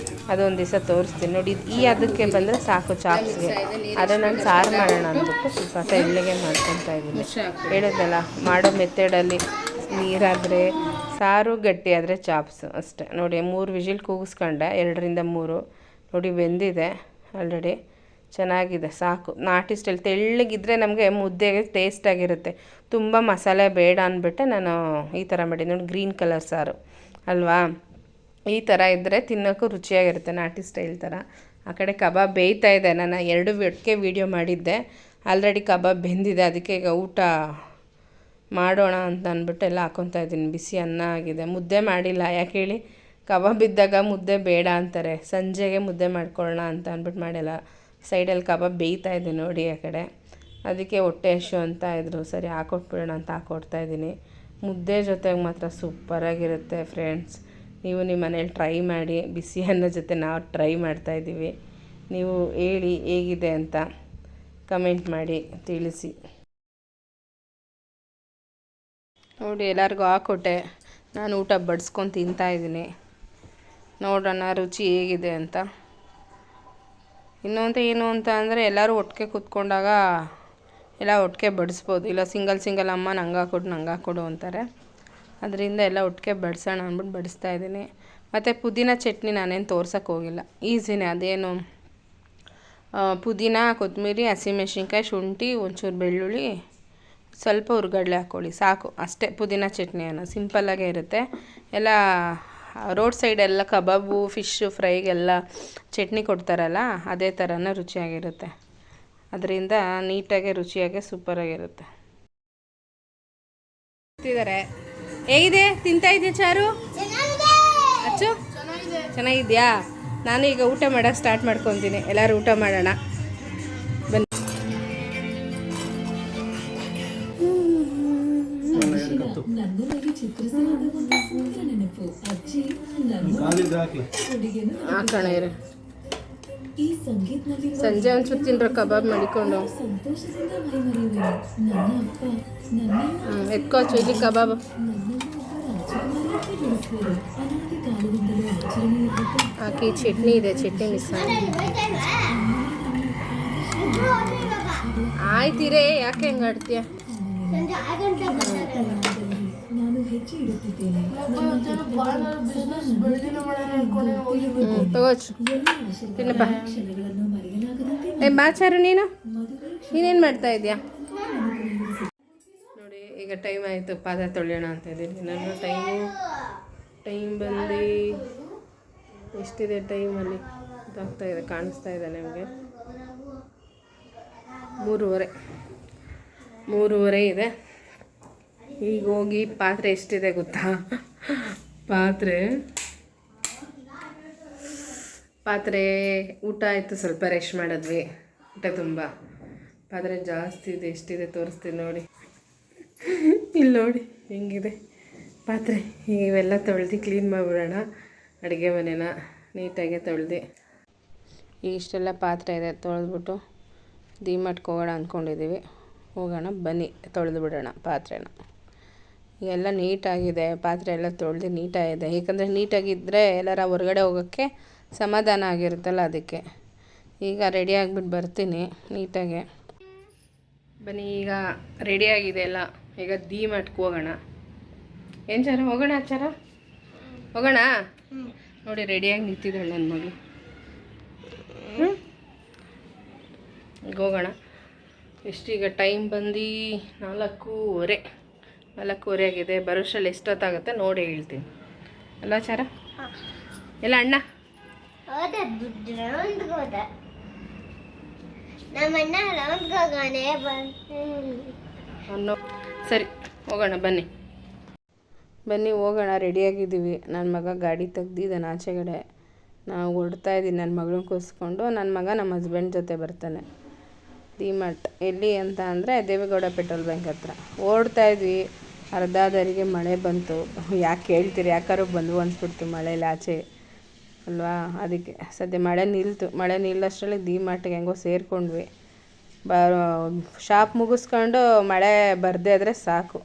ಅದೊಂದು ದಿವಸ ತೋರಿಸ್ತೀನಿ ನೋಡಿ. ಈ ಅದಕ್ಕೆ ಬಂದರೆ ಸಾಕು ಚಾಪ್ಸ್ಗೆ. ಆದರೆ ನಾನು ಸಾರು ಮಾಡೋಣ ಅಂದ್ಬಿಟ್ಟು ಸ್ವಲ್ಪ ತೆಳ್ಳಗೆ ಮಾಡ್ಕೊತಾ ಇದ್ದೀನಿ. ಹೇಳಿದ್ನಲ್ಲ ಮಾಡೋ ಮೆಥಡಲ್ಲಿ ನೀರಾದರೆ ಸಾರು, ಗಟ್ಟಿ ಆದರೆ ಚಾಪ್ಸು ಅಷ್ಟೇ. ನೋಡಿ 3 ವಿಜಿಲ್ ಕೂಗಿಸ್ಕೊಂಡೆ, 2 ರಿಂದ 3 ನೋಡಿ ಬೆಂದಿದೆ ಆಲ್ರೆಡಿ. ಚೆನ್ನಾಗಿದೆ, ಸಾಕು. ನಾಟಿ ಸ್ಟೈಲ್ ತೆಳ್ಳಗಿದ್ರೆ ನಮಗೆ ಮುದ್ದೆಗೆ ಟೇಸ್ಟಾಗಿರುತ್ತೆ. ತುಂಬ ಮಸಾಲೆ ಬೇಡ ಅಂದ್ಬಿಟ್ಟೆ ನಾನು ಈ ಥರ ಮಾಡಿ ನೋಡಿ. ಗ್ರೀನ್ ಕಲರ್ ಸಾರು ಅಲ್ವಾ, ಈ ಥರ ಇದ್ದರೆ ತಿನ್ನೋಕ್ಕೂ ರುಚಿಯಾಗಿರುತ್ತೆ, ನಾಟಿ ಸ್ಟೈಲ್ ಥರ. ಆ ಕಡೆ ಕಬಾಬ್ ಬೇಯ್ತಾ ಇದೆ. ನಾನು 2 ಒಟ್ಟಿಗೆ ವೀಡಿಯೋ ಮಾಡಿದ್ದೆ. ಆಲ್ರೆಡಿ ಕಬಾಬ್ ಬೆಂದಿದೆ. ಅದಕ್ಕೆ ಈಗ ಊಟ ಮಾಡೋಣ ಅಂತ ಅಂದ್ಬಿಟ್ಟು ಎಲ್ಲ ಹಾಕ್ಕೊತಾ ಇದ್ದೀನಿ. ಬಿಸಿ ಅನ್ನ ಆಗಿದೆ, ಮುದ್ದೆ ಮಾಡಿಲ್ಲ. ಯಾಕೆ ಹೇಳಿ, ಕಬಾಬ್ ಇದ್ದಾಗ ಮುದ್ದೆ ಬೇಡ ಅಂತಾರೆ. ಸಂಜೆಗೆ ಮುದ್ದೆ ಮಾಡ್ಕೊಳ್ಳೋಣ ಅಂತ ಅಂದ್ಬಿಟ್ಟು ಮಾಡಿಲ್ಲ. ಸೈಡಲ್ಲಿ ಕಬಾಬ್ ಬೇಯ್ತಾ ಇದೆ ನೋಡಿ ಆ ಕಡೆ. ಅದಕ್ಕೆ ಹೊಟ್ಟೆ ಹಶು ಅಂತ ಇದ್ರು, ಸರಿ ಹಾಕೊಟ್ಬಿಡೋಣ ಅಂತ ಹಾಕ್ಕೊಡ್ತಾಯಿದ್ದೀನಿ. ಮುದ್ದೆ ಜೊತೆಗೆ ಮಾತ್ರ ಸೂಪರಾಗಿರುತ್ತೆ ಫ್ರೆಂಡ್ಸ್. ನೀವು ನಿಮ್ಮ ಮನೇಲಿ ಟ್ರೈ ಮಾಡಿ. ಬಿಸಿ ಅನ್ನ ಜೊತೆ ನಾವು ಟ್ರೈ ಮಾಡ್ತಾಯಿದ್ದೀವಿ. ನೀವು ಹೇಳಿ ಹೇಗಿದೆ ಅಂತ ಕಮೆಂಟ್ ಮಾಡಿ ತಿಳಿಸಿ. ನೋಡಿ ಎಲ್ಲರಿಗೂ ಹಾಕ್ಕೊಟ್ಟೆ. ನಾನು ಊಟ ಬಡಿಸ್ಕೊಂಡು ತಿಂತಾಯಿದ್ದೀನಿ. ನೋಡೋಣ ರುಚಿ ಹೇಗಿದೆ ಅಂತ. ಇನ್ನೊಂದು ಏನು ಅಂತ ಅಂದರೆ ಎಲ್ಲರೂ ಒಟ್ಟಿಗೆ ಕೂತ್ಕೊಂಡಾಗ ಎಲ್ಲ ಒಟ್ಟಿಗೆ ಬಡಿಸ್ಬೋದು. ಇಲ್ಲ ಸಿಂಗಲ್ ಅಮ್ಮ ನಂಗೆ ಹಾಕ್ಕೊಡು ಅಂತಾರೆ. ಅದರಿಂದ ಎಲ್ಲ ಒಟ್ಟಿಗೆ ಬಡಿಸೋಣ ಅಂದ್ಬಿಟ್ಟು ಬಡಿಸ್ತಾಯಿದ್ದೀನಿ. ಮತ್ತು ಪುದೀನ ಚಟ್ನಿ ನಾನೇನು ತೋರ್ಸೋಕ್ಕೆ ಹೋಗಿಲ್ಲ, ಈಸಿನೇ. ಅದೇನು ಪುದೀನ, ಕೊತ್ತಂಬರಿ, ಹಸಿಮೆಣ್ಸಿನ್ಕಾಯಿ, ಶುಂಠಿ, ಒಂಚೂರು ಬೆಳ್ಳುಳ್ಳಿ, ಸ್ವಲ್ಪ ಹುರ್ಗಡ್ಲೆ ಹಾಕ್ಕೊಳ್ಳಿ ಸಾಕು, ಅಷ್ಟೇ. ಪುದೀನ ಚಟ್ನಿ ಅನ್ನೋ ಸಿಂಪಲ್ಲಾಗೇ ಇರುತ್ತೆ. ಎಲ್ಲ ರೋಡ್ ಸೈಡೆಲ್ಲ ಕಬಾಬು, ಫಿಶ್ಶು ಫ್ರೈಗೆಲ್ಲ ಚಟ್ನಿ ಕೊಡ್ತಾರಲ್ಲ, ಅದೇ ಥರನೇ ರುಚಿಯಾಗಿರುತ್ತೆ. ಅದರಿಂದ ನೀಟಾಗಿ ರುಚಿಯಾಗಿ ಸೂಪರಾಗಿರುತ್ತೆ. ತಿಂತಿದ್ದಾರೆ. ಹೇಗಿದೆ, ತಿಂತಾ ಇದೆಯಾ ಚಾರು? ಅಚ್ಚು ಚೆನ್ನಾಗಿದೆಯಾ? ನಾನು ಈಗ ಊಟ ಮಾಡೋಕ್ಕೆ ಸ್ಟಾರ್ಟ್ ಮಾಡ್ಕೊತೀನಿ. ಎಲ್ಲರೂ ಊಟ ಮಾಡೋಣ ಬನ್ನಿ. ಹಾಕೋಣ ಇರು. ಸಂಜೆ ಒಂಚೂರು ತಿನ್ರ ಕಬಾಬ್ ಮಾಡಿಕೊಂಡು. ಎತ್ಕೋಚು ಇಲ್ಲಿ ಕಬಾಬ್ ಹಾಕಿ. ಚಟ್ನಿ ಇದೆ, ಚಟ್ನಿ ಮಿಸ್ ಆಯ್ತೀರೇ. ಯಾಕೆ ಹೆಂಗೆ ಆಡ್ತೀಯ? ತಗೋಚು ತಿನ್ನಪ್ಪ. ಬಾಚಾರು ನೀನೇನು ಮಾಡ್ತಾ ಇದೆಯಾ? ನೋಡಿ ಈಗ ಟೈಮ್ ಆಯಿತು, ಪಾತ್ರೆ ತೊಳೆಯೋಣ ಅಂತ ಇದ್ದೀನಿ. ನನ್ನ ಟೈಮ್ ಬಂದು ಎಷ್ಟಿದೆ ಟೈಮಲ್ಲಿ ಗೊತ್ತಾಗ್ತಾ ಇದೆ, ಕಾಣಿಸ್ತಾ ಇದೆ ನಿಮಗೆ. 3:30 ಇದೆ. ಈಗ ಹೋಗಿ ಪಾತ್ರೆ ಎಷ್ಟಿದೆ ಗೊತ್ತಾ? ಪಾತ್ರೆ ಊಟ ಆಯಿತು, ಸ್ವಲ್ಪ ರೆಸ್ಟ್ ಮಾಡಿದ್ವಿ. ಊಟ ತುಂಬ ಪಾತ್ರೆ ಜಾಸ್ತಿ ಇದೆ. ಎಷ್ಟಿದೆ ತೋರಿಸ್ತೀನಿ ನೋಡಿ. ಇಲ್ಲಿ ನೋಡಿ ಹೆಂಗಿದೆ ಪಾತ್ರೆ. ಇವೆಲ್ಲ ತೊಳೆದು ಕ್ಲೀನ್ ಮಾಡಿಬಿಡೋಣ. ಅಡುಗೆ ಮನೆನ ನೀಟಾಗಿ ತೊಳೆದು ಇಷ್ಟೆಲ್ಲ ಪಾತ್ರೆ ಇದೆ. ತೊಳೆದ್ಬಿಟ್ಟು ಡಿಮಾರ್ಟ್ಗೆ ಹೋಗೋಣ ಅಂದ್ಕೊಂಡಿದ್ದೀವಿ. ಹೋಗೋಣ ಬನ್ನಿ, ತೊಳೆದು ಬಿಡೋಣ ಪಾತ್ರೆನ. ಎಲ್ಲ ನೀಟಾಗಿದೆ, ಪಾತ್ರೆ ಎಲ್ಲ ತೊಳೆದು ನೀಟಾಗಿದೆ. ಏಕೆಂದರೆ ನೀಟಾಗಿದ್ದರೆ ಎಲ್ಲರ ಹೊರಗಡೆ ಹೋಗೋಕ್ಕೆ ಸಮಾಧಾನ ಆಗಿರುತ್ತಲ್ಲ, ಅದಕ್ಕೆ. ಈಗ ರೆಡಿ ಆಗಿಬಿಟ್ಟು ಬರ್ತೀನಿ ನೀಟಾಗೆ. ಬನ್ನಿ, ಈಗ ರೆಡಿಯಾಗಿದೆ ಎಲ್ಲ. ಈಗ ಡಿಮಾರ್ಟ್ಗೆ ಹೋಗೋಣ. ಏನು ಚಾರ ಹೋಗೋಣ? ಚಾರ ಹೋಗೋಣ. ನೋಡಿ ರೆಡಿಯಾಗಿ ನಿಂತಿದ್ದಾಳೆ ನನ್ನ ಮಗಳು. ಈಗ ಹೋಗೋಣ. ಎಷ್ಟೀಗ ಟೈಮ್ ಬಂದು 4:30 ಆಗಿದೆ. ಬರೋಷ್ಟರಲ್ಲಿ ಎಷ್ಟೊತ್ತಾಗುತ್ತೆ ನೋಡಿ ಹೇಳ್ತೀನಿ ಅಲ್ಲ ಚಾರ? ಎಲ್ಲ ಅಣ್ಣ ಸರಿ ಹೋಗೋಣ ಬನ್ನಿ ಹೋಗೋಣ. ರೆಡಿಯಾಗಿದ್ದೀವಿ. ನನ್ನ ಮಗ ಗಾಡಿ ತೆಗ್ದಿದ್ದಾನೆ ಆಚೆಗಡೆ. ನಾವು ಹೊರಡ್ತಾಯಿದ್ದೀನಿ ನನ್ನ ಮಗಳನ್ನ ಕೂರಿಸ್ಕೊಂಡು. ನನ್ನ ಮಗ ನಮ್ಮ ಹಸ್ಬೆಂಡ್ ಜೊತೆ ಬರ್ತಾನೆ. ಡಿಮಾರ್ಟ್ ಎಲ್ಲಿ ಅಂತ ಅಂದರೆ ದೇವೇಗೌಡ ಪೆಟ್ರೋಲ್ ಬಂಕ್ ಹತ್ರ ಓಡ್ತಾಯಿದ್ವಿ. ಅರ್ಧದರಿಗೆ ಮಳೆ ಬಂತು. ಯಾಕೆ ಹೇಳ್ತೀರಿ, ಯಾಕಾರು ಬಂದು ಅನ್ಸ್ಬಿಡ್ತು ಮಳೆಯಲ್ಲಿ ಆಚೆ ಅಲ್ವಾ. ಅದಕ್ಕೆ ಸದ್ಯ ಮಳೆ ನಿಲ್ತು. ಮಳೆ ನಿಲ್ಲಷ್ಟರಲ್ಲಿ ಡಿ-ಮಾರ್ಟ್ಗೆ ಹೆಂಗೋ ಸೇರಿಕೊಂಡ್ವಿ. ಶಾಪ್ ಮುಗಿಸ್ಕೊಂಡು ಮಳೆ ಬರದೇ ಆದರೆ ಸಾಕು.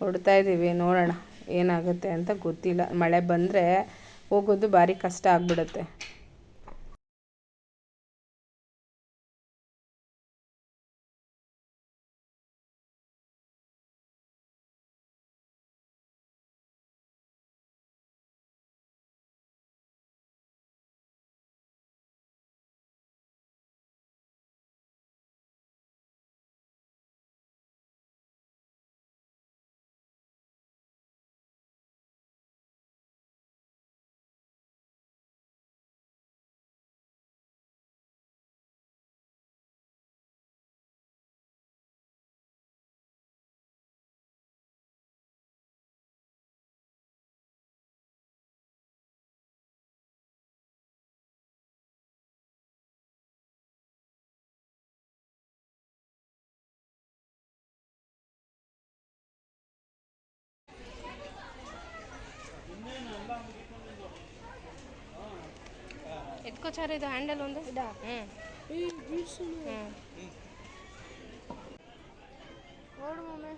ಹೊಡ್ತಾಯಿದ್ದೀವಿ, ನೋಡೋಣ ಏನಾಗುತ್ತೆ ಅಂತ ಗೊತ್ತಿಲ್ಲ. ಮಳೆ ಬಂದರೆ ಹೋಗೋದು ಭಾರಿ ಕಷ್ಟ ಆಗಿಬಿಡುತ್ತೆ. ಎತ್ಕೋ ಚಾರ, ಇದು ಹ್ಯಾಂಡಲ್ ಒಂದು ನೋಡು ಮಮ್ಮಿ.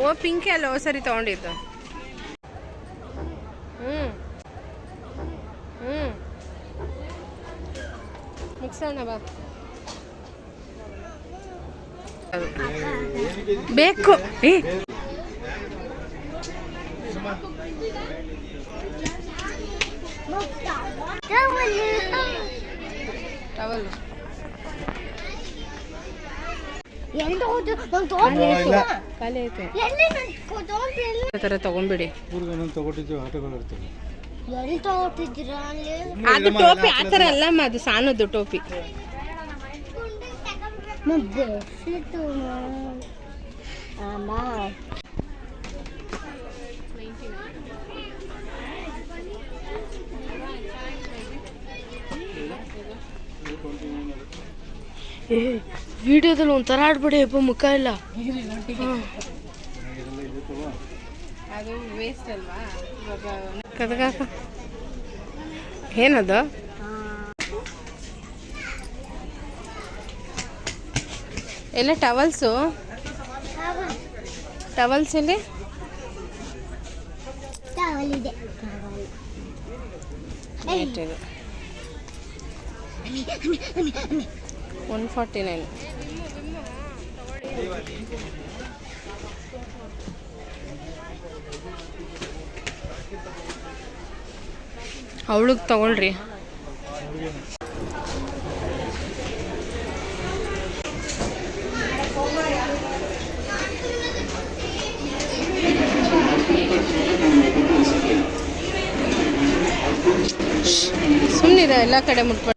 ಓ ಪಿಂಕೇ ಅಲ್ಲ, ಓ ಸರಿ ತೊಗೊಂಡಿದ್ದು. ಮುಗ್ಸೋಣ ಬಾ. ಬೇಕು ಟವಲ್. ಥರ ತಗೊಂಡ್ಬಿಡಿ. ಅದು ಟೋಪಿ ಆ ಥರ ಅಲ್ಲಮ್ಮ, ಅದು ಸಾನದ್ದು ಟೋಪಿ. ವಿಡಿಯೋದಲ್ಲಿ ಒಂಥರ ಆಡ್ಬೇಡಿ ಅಪ್ಪ, ಮುಖ ಇಲ್ಲ. ಅದು ವೇಸ್ಟ್ ಅಲ್ವಾ ಕದಗಾಕ. ಏನದು? ಎಲ್ಲ ಟವಲ್ಸು. ಟವಲ್ಸ್ ಇಲ್ಲಿ $149. ಅವಳಿಗೆ ತಗೊಳ್ರಿ. ಸುಮ್ಮನಿರ, ಎಲ್ಲ ಕಡೆ ಮುಟ್ಬೇಡ.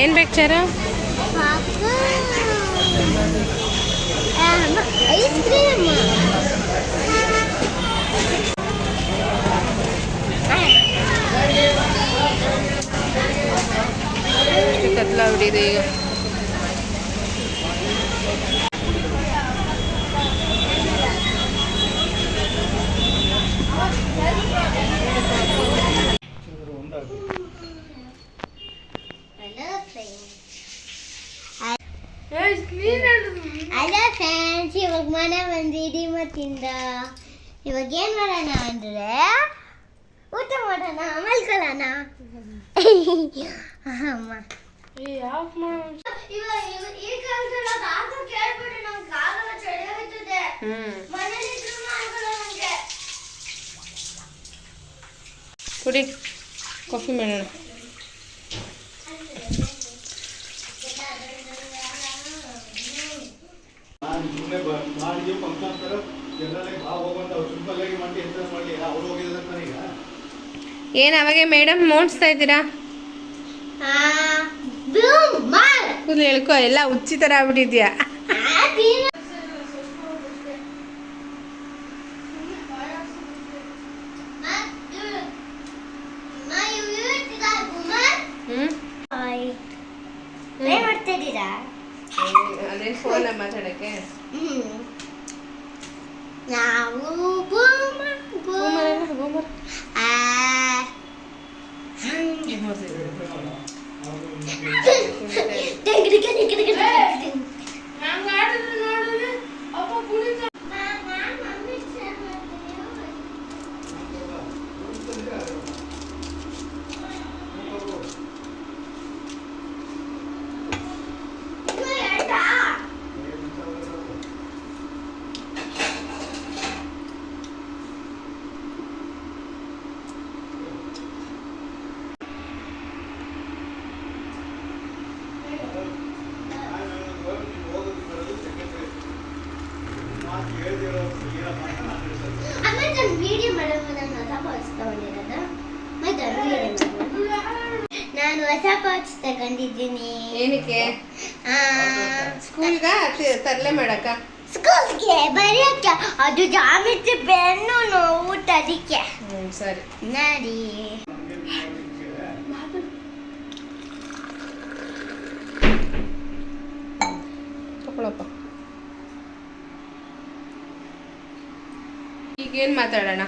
ಏನು ಬೇಕು ಚಾರ? Ice cream. ಕತ್ಲ ಬಿಡಿದೆ ಈಗ. ಹಲೋ ಫ್ರೆಂಡ್ಸ್, ಇವಾಗ ಮನೆ ಬಂದಿದ್ದೀವಿ ಮತ್ತಿಂದ. ಇವಾಗ ಏನು ಮಾಡೋಣ ಅಂದರೆ ಊಟ ಮಾಡೋಣ ಮಲ್ಕೊಳ್ಳೋಣ ಅಮ್ಮ ಈ ಕಾಲದಲ್ಲಿ ಅದು ಕೇಳ್ಬಿಟ್ಟು ನಮ್ಗೆ ಆಗಲ್ಲ ಚಳಿ ಹೋಗ್ತದೆ ಮನೇಲಿ ಇದ್ರೂ ಆಗಲ್ಲ ನಮ್ಗೆ ಕುಡಿ ಕಾಫಿ ಮಾಡೋಣ ಏನು ಅವಾಗೆ ಮೇಡಮ್ ಮೋಣಿಸ್ತಾ ಇದ್ದೀರಾ ಕೂದಲು ಹೇಳ್ಕೊ ಎಲ್ಲ ಹುಚ್ಚಿ ಥರ ಆಗ್ಬಿಟ್ಟಿದ್ಯಾ ಮಾಡ್ತಿದ್ದೀರಾ ಅದೇ ಫೋನ್ ಮಾತಾಡಕ್ಕೆ ನಾವು ನಾನು ಹೊಸ ಪೌಚ್ ತಗೊಂಡಿದ್ದೀನಿ. ಏನಕ್ಕೆ? ಸ್ಕೂಲ್ಗ ತರಲೆ ಮಾಡಕ? ಸ್ಕೂಲ್ಗೆ ಬರೆಯಕ್ಕೆ. ಅದು ಜಾಮಿಟ್ರಿ ಪೆನ್ನು ನೋಟ್ ಅದಕ್ಕೆ. ಸರಿ ನೋಡಿ ತಗೊಳಪ್ಪ. ಈಗೇನು ಮಾತಾಡೋಣ?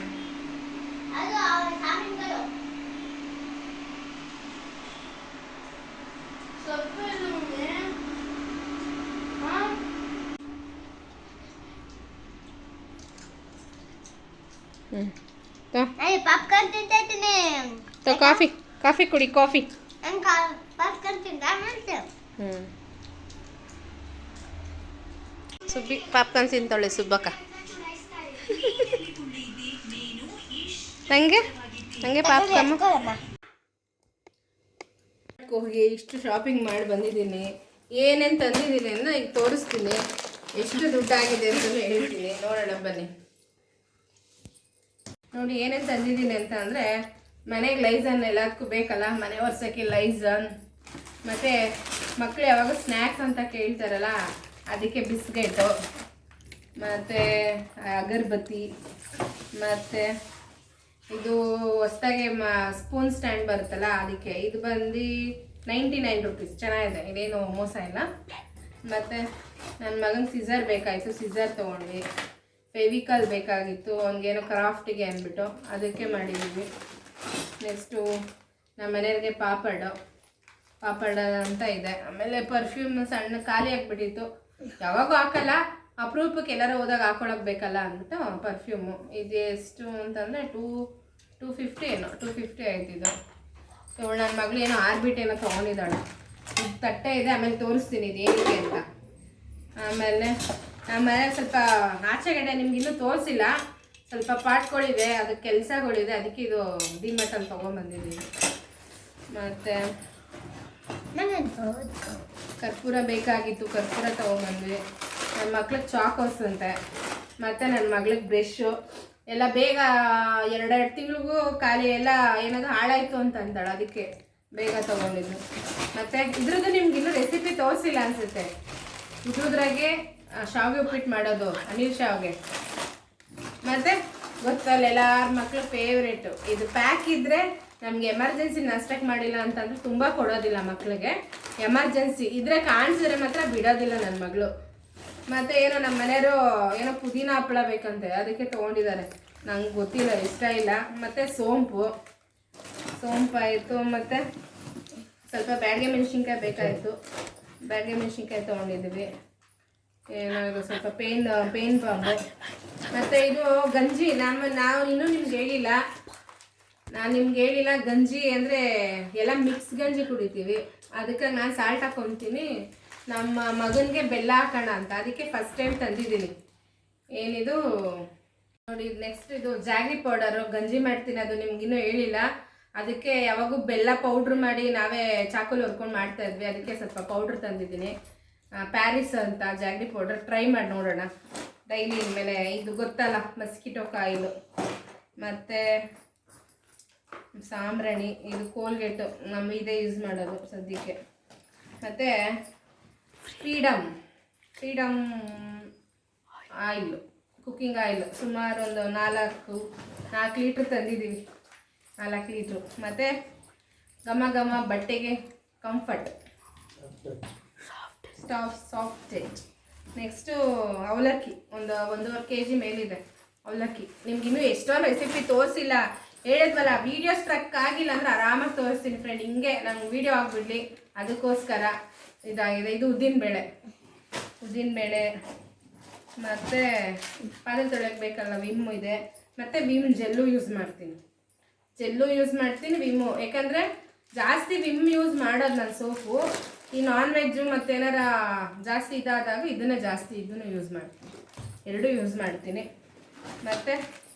ಪಾಪ್ಕಾರ್ನ್ ತಿಂತೀನಿ. ಕಾಫಿ ಕಾಫಿ ಕುಡಿ ಕಾಫಿ. ಪಾಪ್ಕಾರ್ನ್ ತಿಂದ ಸುಬ್ಬಿ ಪಾಪ್ಕಾರ್ನ್ ತಿಂತಾಳೆ ಸುಬ್ಬಕ್ಕ. ನಂಗೆ ಪಾಪ್ಕಾರ್ನ್ ಹೋಗಿ ಇಷ್ಟು ಶಾಪಿಂಗ್ ಮಾಡಿ ಬಂದಿದ್ದೀನಿ. ಏನೇನು ತಂದಿದ್ದೀನಿ ಅಂತ ಈಗ ತೋರಿಸ್ತೀನಿ. ಎಷ್ಟು ದುಡ್ಡಾಗಿದೆ ಅಂತಲೂ ಹೇಳ್ತೀನಿ. ನೋಡೋಣ ಬನ್ನಿ. ನೋಡಿ ಏನೇನು ತಂದಿದ್ದೀನಿ ಅಂತ ಅಂದರೆ, ಮನೆಗೆ ಲೈಸನ್ ಎಲ್ಲದಕ್ಕೂ ಬೇಕಲ್ಲ, ಮನೆ ಒರೆಸೋಕ್ಕೆ ಲೈಸನ್, ಮತ್ತು ಮಕ್ಕಳು ಯಾವಾಗ ಸ್ನ್ಯಾಕ್ಸ್ ಅಂತ ಕೇಳ್ತಾರಲ್ಲ ಅದಕ್ಕೆ ಬಿಸ್ಕೆಟು, ಮತ್ತು ಅಗರಬತ್ತಿ, ಮತ್ತು ಇದು ಹೊಸ್ದಾಗೆ ಸ್ಪೂನ್ ಸ್ಟ್ಯಾಂಡ್ ಬರುತ್ತಲ್ಲ ಅದಕ್ಕೆ. ಇದು ಬಂದು 99 ರುಪೀಸ್. ಚೆನ್ನಾಗಿದೆ, ಇದೇನು ಮೋಸ ಇಲ್ಲ. ಮತ್ತು ನನ್ನ ಮಗನಿಗೆ ಸಿಸರ್ ಬೇಕಾಯಿತು, ಸಿಸರ್ ತೊಗೊಂಡ್ವಿ. ಫೆವಿಕಲ್ ಬೇಕಾಗಿತ್ತು ಅವ್ನಿಗೇನೋ ಕ್ರಾಫ್ಟಿಗೆ ಅಂದ್ಬಿಟ್ಟು, ಅದಕ್ಕೆ ಮಾಡಿದ್ದೀವಿ. ನೆಕ್ಸ್ಟು ನಮ್ಮ ಮನೆಯವ್ರಿಗೆ ಪಾಪಡ್ ಅಂತ ಇದೆ. ಆಮೇಲೆ ಪರ್ಫ್ಯೂಮ್ ಸಣ್ಣ ಖಾಲಿ ಆಗಿಬಿಟ್ಟಿತ್ತು, ಯಾವಾಗೂ ಹಾಕಲ್ಲ, ಅಪರೂಪಕ್ಕೆ ಎಲ್ಲರೂ ಹೋದಾಗ ಹಾಕೊಳಕ್ಕೆ ಬೇಕಲ್ಲ ಅಂದ್ಬಿಟ್ಟು ಪರ್ಫ್ಯೂಮು. ಇದು ಎಷ್ಟು ಅಂತಂದರೆ 250 ಏನೋ 250 ಆಯ್ತಿದ್ದು. ಸೊ ನನ್ನ ಮಗಳು ಏನೋ ಆರ್ಬಿಟ್ ಏನೋ ತೊಗೊಂಡಿದ್ದಾಳೆ. ಇದು ತಟ್ಟೆ ಇದೆ, ಆಮೇಲೆ ತೋರಿಸ್ತೀನಿ ಇದು ಏನಕ್ಕೆ ಅಂತ. ಆಮೇಲೆ ಆಮೇಲೆ ಸ್ವಲ್ಪ ಆಚೆಗಡೆ ನಿಮ್ಗೆ ಇನ್ನೂ ತೋರಿಸಿಲ್ಲ, ಸ್ವಲ್ಪ ಪಾಟ್ಗಳಿದೆ, ಅದಕ್ಕೆ ಕೆಲಸಗಳಿದೆ, ಅದಕ್ಕೆ ಇದು ಡಿಮಾರ್ಟಲ್ಲಿ ತೊಗೊಂಬಂದಿದ್ದೀನಿ. ಮತ್ತು ಕರ್ಪೂರ ಬೇಕಾಗಿತ್ತು, ಕರ್ಪೂರ ತೊಗೊಂಬಂದ್ವಿ. ನನ್ನ ಮಕ್ಳಿಗೆ ಚಾಕೋಸ್ ಅಂತೆ, ಮತ್ತು ನನ್ನ ಮಗಳಿಗೆ ಬ್ರಷ್ಷು ಎಲ್ಲ ಬೇಗ 2 ತಿಂಗಳಿಗೂ ಖಾಲಿ ಎಲ್ಲ ಏನಾದರೂ ಹಾಳಾಯಿತು ಅಂತ ಅಂತಾಳೆ, ಅದಕ್ಕೆ ಬೇಗ ತೊಗೊಂಡಿದ್ದು. ಮತ್ತು ಇದ್ರದ್ದು ನಿಮ್ಗೆ ಇನ್ನೂ ರೆಸಿಪಿ ತೋರಿಸಿಲ್ಲ ಅನಿಸುತ್ತೆ. ಇದ್ರದ್ರಾಗೆ ಶಾವಿಗೆ ಉಪ್ಪಿಟ್ಟು ಮಾಡೋದು, ಅನಿಲ್ ಶಾವಿಗೆ. ಮತ್ತು ಗೊತ್ತಲ್ಲ ಎಲ್ಲರ ಮಕ್ಳು ಫೇವ್ರೇಟು ಇದು. ಪ್ಯಾಕ್ ಇದ್ದರೆ ನಮಗೆ ಎಮರ್ಜೆನ್ಸಿ ನಾಷ್ಟಕ್ಕೆ ಮಾಡಿಲ್ಲ ಅಂತಂದರೆ ತುಂಬ ಕೊಡೋದಿಲ್ಲ ಮಕ್ಕಳಿಗೆ. ಎಮರ್ಜೆನ್ಸಿ ಇದ್ದರೆ ಕಾಣಿಸಿದ್ರೆ ಮಾತ್ರ ಬಿಡೋದಿಲ್ಲ ನನ್ನ ಮಗಳು. ಮತ್ತು ಏನೋ ನಮ್ಮ ಮನೆಯವರು ಏನೋ ಪುದೀನ ಹಪ್ಪಳ ಬೇಕಂತೆ, ಅದಕ್ಕೆ ತೊಗೊಂಡಿದ್ದಾರೆ. ನಂಗೆ ಗೊತ್ತಿಲ್ಲ, ಇಷ್ಟ ಇಲ್ಲ. ಮತ್ತು ಸೋಂಪು ಆಯಿತು. ಮತ್ತು ಸ್ವಲ್ಪ ಬ್ಯಾಡಗೆ ಮೆಣಸಿನ್ಕಾಯಿ ಬೇಕಾಯಿತು, ಬ್ಯಾಡಗೆ ಮೆಣಸಿನ್ಕಾಯಿ ತೊಗೊಂಡಿದ್ವಿ. ಏನೋ ಇದು ಸ್ವಲ್ಪ ಪೇನ್ ಬಾಂಬು. ಮತ್ತು ಇದು ಗಂಜಿ ನಾವು ಇನ್ನೂ ನಿಮ್ಗೆ ಹೇಳಿಲ್ಲ, ನಾನು ನಿಮ್ಗೆ ಹೇಳಿಲ್ಲ, ಗಂಜಿ ಅಂದರೆ ಎಲ್ಲ ಮಿಕ್ಸ್ ಗಂಜಿ ಕುಡಿತೀವಿ, ಅದಕ್ಕೆ ನಾನು ಸಾಲ್ಟ್ ಹಾಕ್ಕೊತೀನಿ. ನಮ್ಮ ಮಗನಿಗೆ ಬೆಲ್ಲ ಹಾಕೋಣ ಅಂತ, ಅದಕ್ಕೆ ಫಸ್ಟ್ ಟೈಮ್ ತಂದಿದ್ದೀನಿ. ಏನಿದು ನೋಡಿ, ನೆಕ್ಸ್ಟ್ ಇದು ಜಾಗ್ರಿ ಪೌಡರು, ಗಂಜಿ ಮಾಡ್ತೀನಿ, ಅದು ನಿಮ್ಗಿನ್ನೂ ಹೇಳಿಲ್ಲ. ಅದಕ್ಕೆ ಯಾವಾಗೂ ಬೆಲ್ಲ ಪೌಡ್ರ್ ಮಾಡಿ ನಾವೇ ಚಾಕುಲಿ ಹೊರ್ಕೊಂಡು ಮಾಡ್ತಾ ಇದ್ವಿ, ಅದಕ್ಕೆ ಸ್ವಲ್ಪ ಪೌಡ್ರ್ ತಂದಿದ್ದೀನಿ. ಪ್ಯಾರಿಸ್ ಅಂತ ಜಾಗ್ರಿ ಪೌಡರ್, ಟ್ರೈ ಮಾಡಿ ನೋಡೋಣ ಡೈಲಿ. ಇನ್ಮೇಲೆ ಇದು ಗೊತ್ತಲ್ಲ, ಮಸ್ಕಿಟೋ ಕಾಯಿಲು, ಮತ್ತು ಸಾಂಬ್ರಾಣಿ, ಇದು ಕೋಲ್ಗೇಟು ನಮ್ಮ ಇದೇ ಯೂಸ್ ಮಾಡೋದು ಸದ್ಯಕ್ಕೆ. ಮತ್ತು ಫ್ರೀಡಮ್ ಆಯಿಲು, ಕುಕ್ಕಿಂಗ್ ಆಯಿಲ್, ಸುಮಾರು ಒಂದು 4 ಲೀಟ್ರ್ ತಂದಿದ್ದೀವಿ, 4 ಲೀಟ್ರು. ಮತ್ತು ಘಮ ಬಟ್ಟೆಗೆ ಕಂಫರ್ಟ್ ಸಾಫ್ಟ್ ಟಚ್. ನೆಕ್ಸ್ಟು ಅವಲಕ್ಕಿ, ಒಂದು 1.5 kg ಮೇಲಿದೆ ಅವಲಕ್ಕಿ. ನಿಮ್ಗಿನ್ನೂ ಎಷ್ಟೊಂದು ರೆಸಿಪಿ ತೋರಿಸಿಲ್ಲ, ಹೇಳಿದ್ವಲ್ಲ, ವೀಡಿಯೋ ಸ್ಟ್ರಕ್ ಆಗಿಲ್ಲ ಅಂದರೆ ಆರಾಮಾಗಿ ತೋರಿಸ್ತೀನಿ ಫ್ರೆಂಡ್. ಹಿಂಗೆ ನಂಗೆ ವೀಡಿಯೋ ಆಗಿಬಿಡ್ಲಿ ಅದಕ್ಕೋಸ್ಕರ ಇದಾಗಿದೆ. ಇದು ಉದ್ದಿನಬೇಳೆ, ಮತ್ತು ಪಾತ್ರೆ ತೊಳೆಯೋಕ್ಕೆ ಬೇಕಲ್ಲ, ವಿಮ್ ಇದೆ. ಮತ್ತು ವಿಮ್ ಜೆಲ್ಲು ಯೂಸ್ ಮಾಡ್ತೀನಿ, ವಿಮ್ಮು. ಯಾಕಂದರೆ ಜಾಸ್ತಿ ವಿಮ್ ಯೂಸ್ ಮಾಡೋದು ನನ್ನ ಸೋಪು. ಈ ನಾನ್ ವೆಜ್ಜು ಮತ್ತು ಏನಾರ ಜಾಸ್ತಿ ಇದಾದಾಗ ಇದನ್ನು ಯೂಸ್ ಮಾಡ್ತೀನಿ, 2 ಯೂಸ್ ಮಾಡ್ತೀನಿ. ಮತ್ತು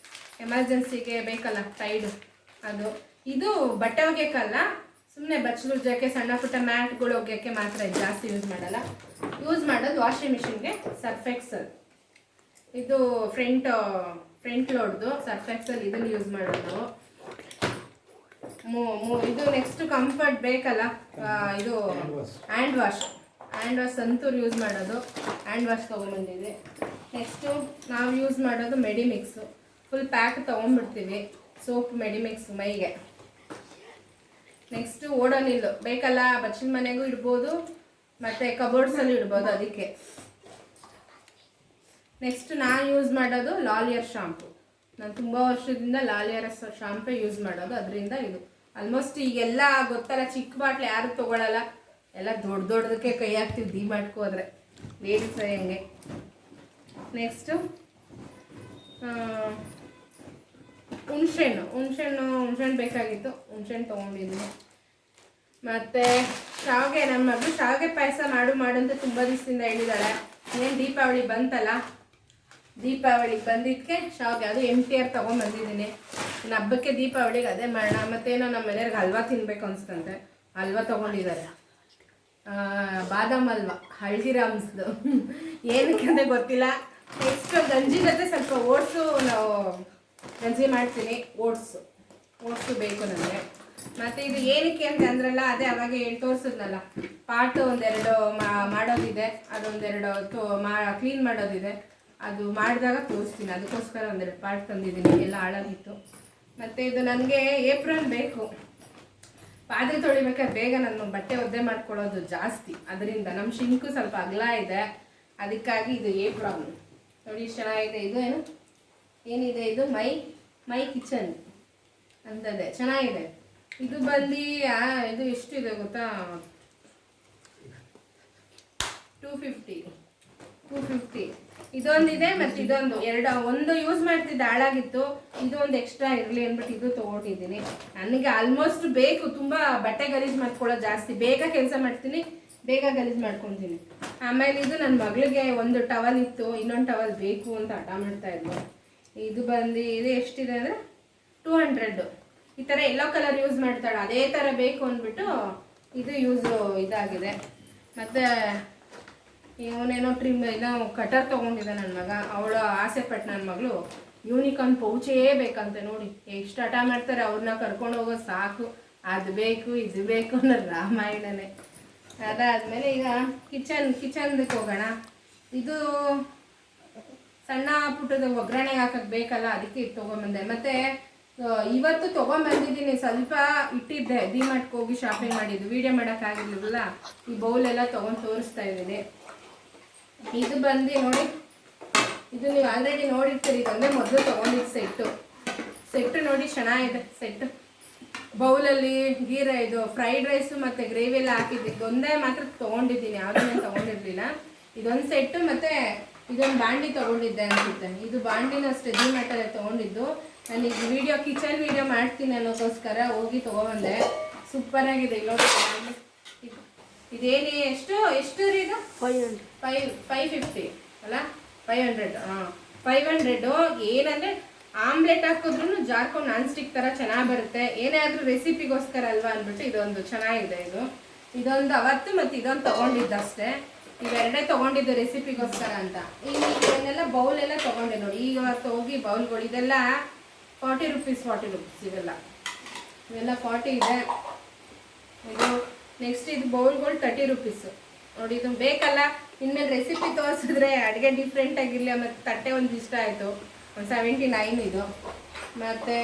ಎಮರ್ಜೆನ್ಸಿಗೆ ಬೇಕಲ್ಲ ಟೈಡು, ಅದು. ಇದು ಬಟ್ಟೆ ಒಗೆಯೋಕ್ಕಲ್ಲ, ಸುಮ್ಮನೆ ಬಚ್ಚಲು ಉಜ್ಜೋಕ್ಕೆ, ಸಣ್ಣ ಪುಟ್ಟ ಮ್ಯಾಟ್ಗಳು ಒಗೆಯೋಕ್ಕೆ ಮಾತ್ರ ಇದು, ಜಾಸ್ತಿ ಯೂಸ್ ಮಾಡಲ್ಲ. ಯೂಸ್ ಮಾಡೋದು ವಾಷಿಂಗ್ ಮಿಷಿನ್ಗೆ ಸರ್ಫ್ ಎಕ್ಸೆಲ್. ಇದು ಫ್ರಂಟ್ ಲೋಡ್ದು ಸರ್ಫ್ ಎಕ್ಸೆಲ್, ಇದನ್ನು ಯೂಸ್ ಮಾಡೋದು. ಇದು ನೆಕ್ಸ್ಟ್ ಕಂಫರ್ಟ್ ಬೇಕಲ್ಲ, ಇದು ಹ್ಯಾಂಡ್ ವಾಶ್ ಸಂತೂರ್ ಯೂಸ್ ಮಾಡೋದು, ಹ್ಯಾಂಡ್ ವಾಶ್ ತೊಗೊಂಬಂದಿದೆ. ನೆಕ್ಸ್ಟು ನಾವು ಯೂಸ್ ಮಾಡೋದು ಮೆಡಿಮಿಕ್ಸು, ಫುಲ್ ಪ್ಯಾಕ್ ತೊಗೊಂಡ್ಬಿಡ್ತೀವಿ ಸೋಪ್ ಮೆಡಿಮಿಕ್ಸ್ ಮೈಗೆ. ನೆಕ್ಸ್ಟು ಓಡೋನಿಲ್ಲು ಬೇಕಲ್ಲ, ಬಚ್ಚಿನ ಮನೆಗೂ ಇಡ್ಬೋದು ಮತ್ತು ಕಬೋರ್ಡ್ಸಲ್ಲಿ ಇಡ್ಬೋದು, ಅದಕ್ಕೆ. ನೆಕ್ಸ್ಟ್ ನಾನು ಯೂಸ್ ಮಾಡೋದು ಲಾಲಿಯರ್ ಶಾಂಪು. ನಾನು ತುಂಬ ವರ್ಷದಿಂದ ಲಾಲಿಯರ್ ಶಾಂಪೇ ಯೂಸ್ ಮಾಡೋದು, ಅದರಿಂದ ಇದು ಆಲ್ಮೋಸ್ಟ್ ಈಗೆಲ್ಲ ಗೊತ್ತಲ್ಲ, ಚಿಕ್ಕ ಬಾಟ್ಲು ಯಾರು ತೊಗೊಳಲ್ಲ, ಎಲ್ಲ ದೊಡ್ಡದಕ್ಕೆ ಕೈ ಹಾಕ್ತೀವಿ ಡಿ ಮಾಡ್ಕೊ ಹೋದ್ರೆ, ಲೇಡೀಸ್ ಹೆಂಗೆ. ನೆಕ್ಸ್ಟು ಹುಣ್ಸೆಹಣ್ಣು ಬೇಕಾಗಿತ್ತು, ಹುಣ್ಸೆಹಣ್ಣು ತೊಗೊಂಡಿದ್ದೀನಿ. ಮತ್ತು ಶಾವಿಗೆ, ನಮ್ಮ ಮಗಳು ಶಾವಿಗೆ ಪಾಯಸ ಮಾಡು ಅಂತ ತುಂಬ ದಿವಸದಿಂದ ಹೇಳಿದಾಳೆ. ಏನು ದೀಪಾವಳಿ ಬಂತಲ್ಲ, ದೀಪಾವಳಿಗೆ ಬಂದಿದ್ದಕ್ಕೆ ಶಾವಿಗೆ, ಅದು MTR ತೊಗೊಂಬಂದಿದ್ದೀನಿ. ಇನ್ನು ಹಬ್ಬಕ್ಕೆ ದೀಪಾವಳಿಗೆ ಅದೇ ಮಾಡೋಣ. ಮತ್ತೇನೋ ನಮ್ಮ ಮನೆಯವ್ರಿಗೆ ಹಲ್ವಾ ತಿನ್ಬೇಕು ಅನಿಸ್ತಂತೆ, ಹಲ್ವಾ ತೊಗೊಂಡಿದ್ದಾರೆ. ಬಾದಾಮ್ ಹಲ್ವಾ, ಹಲ್ದಿರಾಮ್ಸ್ದು. ಏನಕ್ಕೆ ಅಂತ ಗೊತ್ತಿಲ್ಲ. ನೆಕ್ಸ್ಟ್ ಗಂಜಿ ಜೊತೆ ಸ್ವಲ್ಪ ಓಟ್ಸು ನಾವು ಗಂಜಿ ಮಾಡ್ತೀನಿ, ಓಟ್ಸು ಬೇಕು ನನಗೆ. ಮತ್ತು ಇದು ಏನಕ್ಕೆ ಅಂತ ಅಂದ್ರಲ್ಲ, ಅದೇ ಅವಾಗ ತೋರಿಸಿದ್ನಲ್ಲ, ಪಾಟು 1-2 ಮಾಡೋದಿದೆ, ಅದೊಂದೆರಡು ಕ್ಲೀನ್ ಮಾಡೋದಿದೆ, ಅದು ಮಾಡಿದಾಗ ತೋರಿಸ್ತೀನಿ. ಅದಕ್ಕೋಸ್ಕರ 1-2 ಪಾರ್ಟ್ ತಂದಿದ್ದೀನಿ, ಎಲ್ಲ ಹಾಳಾಗಿತ್ತು. ಮತ್ತು ಇದು ನನಗೆ ಏಪ್ರನ್ ಬೇಕು, ಪಾತ್ರೆ ತೊಳಿಬೇಕಾದ್ರೆ ಬೇಗ ನನ್ನ ಬಟ್ಟೆ ಒದ್ದೆ ಮಾಡ್ಕೊಳ್ಳೋದು ಜಾಸ್ತಿ, ಅದರಿಂದ ನಮ್ಮ ಶಿಂಕು ಸ್ವಲ್ಪ ಅಗಲ ಇದೆ, ಅದಕ್ಕಾಗಿ ಇದು ಏಪ್ರಾನ್ ನೋಡಿ ಚೆನ್ನಾಗಿದೆ. ಇದು ಏನಿದೆ, ಇದು ಮೈ ಕಿಚನ್ ಅಂತದೆ, ಚೆನ್ನಾಗಿದೆ. ಇದು ಬಂದು ಇದು ಎಷ್ಟಿದೆ ಗೊತ್ತಾ, 250. ಇದೊಂದಿದೆ ಮತ್ತು ಒಂದು ಯೂಸ್ ಮಾಡ್ತಿದ್ದೆ, ಹಾಳಾಗಿತ್ತು. ಇದು ಒಂದು ಎಕ್ಸ್ಟ್ರಾ ಇರಲಿ ಅಂದ್ಬಿಟ್ಟು ಇದು ತೊಗೊಂಡಿದ್ದೀನಿ. ನನಗೆ ಆಲ್ಮೋಸ್ಟ್ ಬೇಕು, ತುಂಬ ಬಟ್ಟೆ ಗಲೀಜು ಮಾಡ್ಕೊಳ್ಳೋದು ಜಾಸ್ತಿ, ಬೇಗ ಕೆಲಸ ಮಾಡ್ತೀನಿ, ಬೇಗ ಗಲೀಜು ಮಾಡ್ಕೊತೀನಿ. ಆಮೇಲೆ ಇದು ನನ್ನ ಮಗಳಿಗೆ ಒಂದು ಟವಲ್ ಇತ್ತು, ಇನ್ನೊಂದು ಟವಲ್ ಬೇಕು ಅಂತ ಹಠ ಮಾಡ್ತಾಯಿದ್ಲು. ಇದು ಎಷ್ಟಿದೆ ಅಂದರೆ 200. ಈ ಥರ ಎಲ್ಲೋ ಕಲರ್ ಯೂಸ್ ಮಾಡ್ತಾಳೆ, ಅದೇ ಥರ ಬೇಕು ಅಂದ್ಬಿಟ್ಟು ಇದು ಇದಾಗಿದೆ. ಮತ್ತು ಇವನೇನೋ ಕಟರ್ ತೊಗೊಂಡಿದ್ದೆ ನನ್ನ ಮಗ, ಅವಳು ಆಸೆ ಪಟ್ಟು ನನ್ನ ಮಗಳು ಯೂನಿಕಾರ್ನ್ ಪೌಚೇ ಬೇಕಂತೆ. ನೋಡಿ ಎಷ್ಟು ಹಠ ಮಾಡ್ತಾರೆ, ಅವ್ರನ್ನ ಕರ್ಕೊಂಡು ಹೋಗೋದು ಸಾಕು, ಅದು ಬೇಕು ಇದು ಬೇಕು ಅನ್ನೋದು ರಾಮಾಯಣನೇ. ಅದಾದಮೇಲೆ ಈಗ ಕಿಚನ್ದಕ್ಕೆ ಹೋಗೋಣ. ಇದು ಸಣ್ಣ ಪುಟ್ಟದ ಒಗ್ಗರಣೆಗೆ ಹಾಕಕ್ಕೆ ಬೇಕಲ್ಲ, ಅದಕ್ಕೆ ಇದು ತೊಗೊಂಬಂದೆ. ಮತ್ತು ಇವತ್ತು ತೊಗೊಂಬಂದಿದ್ದೀನಿ, ಸ್ವಲ್ಪ ಇಟ್ಟಿದ್ದೆ, ಡಿಮಾರ್ಟ್ಗೆ ಹೋಗಿ ಶಾಪಿಂಗ್ ಮಾಡಿದ್ದು, ವೀಡಿಯೋ ಮಾಡೋಕ್ಕಾಗಿರ್ಲಿಲ್ಲ. ಈ ಬೌಲೆಲ್ಲ ತೊಗೊಂಡು ತೋರಿಸ್ತಾ ಇದ್ದೀನಿ. ಇದು ನೋಡಿ, ಇದು ನೀವು ಆಲ್ರೆಡಿ ನೋಡಿರ್ತೀರಿ, ಇದೊಂದೇ ಮೊದಲು ತೊಗೊಂಡಿದ್ದು ಸೆಟ್ಟು ನೋಡಿ ಚೆನ್ನಾಗಿದೆ. ಸೆಟ್ಟು ಬೌಲಲ್ಲಿ ಇದು ಫ್ರೈಡ್ ರೈಸು ಮತ್ತು ಗ್ರೇವಿ ಎಲ್ಲ ಹಾಕಿದ್ದು, ಒಂದೇ ಮಾತ್ರ ತೊಗೊಂಡಿದ್ದೀನಿ, ಯಾವುದನ್ನೇ ತೊಗೊಂಡಿರಲಿಲ್ಲ. ಇದೊಂದು ಸೆಟ್ಟು ಮತ್ತು ಇದೊಂದು ಬಾಂಡಿ ತೊಗೊಂಡಿದ್ದೆ ಅನಿಸುತ್ತೆ. ಇದು ಬಾಂಡಿನ ಅಷ್ಟೇ ಡಿಮಾರ್ಟಲ್ಲೇ ತೊಗೊಂಡಿದ್ದು. ನಾನೀಗ ವಿಡಿಯೋ ಕಿಚನ್ ವಿಡಿಯೋ ಮಾಡ್ತೀನಿ ಅನ್ನೋಕ್ಕೋಸ್ಕರ ಹೋಗಿ ತೊಗೊಬಂದೆ. ಸೂಪರ್ ಆಗಿದೆ ನೋಡಿ. ಇದೇನು ಎಷ್ಟು ರೀ ಇದು? 550 ಅಲ್ಲ, 500. 500. ಏನಂದರೆ ಆಮ್ಲೆಟ್ ಹಾಕಿದ್ರೂ ಜಾರ್ಕೊಂಡು ನಾನ್ ಸ್ಟಿಕ್ ಥರ ಚೆನ್ನಾಗಿ ಬರುತ್ತೆ. ಏನೇ ಆದರೂ ರೆಸಿಪಿಗೋಸ್ಕರ ಅಲ್ವಾ ಅಂದ್ಬಿಟ್ಟು ಇದೊಂದು ಚೆನ್ನಾಗಿದೆ. ಇದೊಂದು ಅವತ್ತು ಮತ್ತು ಇದೊಂದು ತೊಗೊಂಡಿದ್ದಷ್ಟೇ. ಇವೆರಡೇ ತೊಗೊಂಡಿದ್ದು ರೆಸಿಪಿಗೋಸ್ಕರ ಅಂತ. ಇದನ್ನೆಲ್ಲ ಬೌಲೆಲ್ಲ ತೊಗೊಂಡೆ ನೋಡಿ. ಈಗ ಅವತ್ತು ಹೋಗಿ ಬೌಲ್ಗಳು ಇದೆಲ್ಲ 40 ರೂಪೀಸ್ ಇವೆಲ್ಲ 40 ಇದೆ. ಇದು ನೆಕ್ಸ್ಟ್ ಇದು ಬೌಲ್ಗಳು 30 ರೂಪೀಸು ನೋಡಿ. ಇದು ಬೇಕಲ್ಲ, ಇನ್ಮೇಲೆ ರೆಸಿಪಿ ತೋರಿಸಿದ್ರೆ ಅಡುಗೆ ಡಿಫ್ರೆಂಟ್ ಆಗಿರಲಿ. ಮತ್ತು ತಟ್ಟೆ ಒಂದು ಇಷ್ಟ ಆಯಿತು, ಒಂದು 79 ಇದು. ಮತ್ತು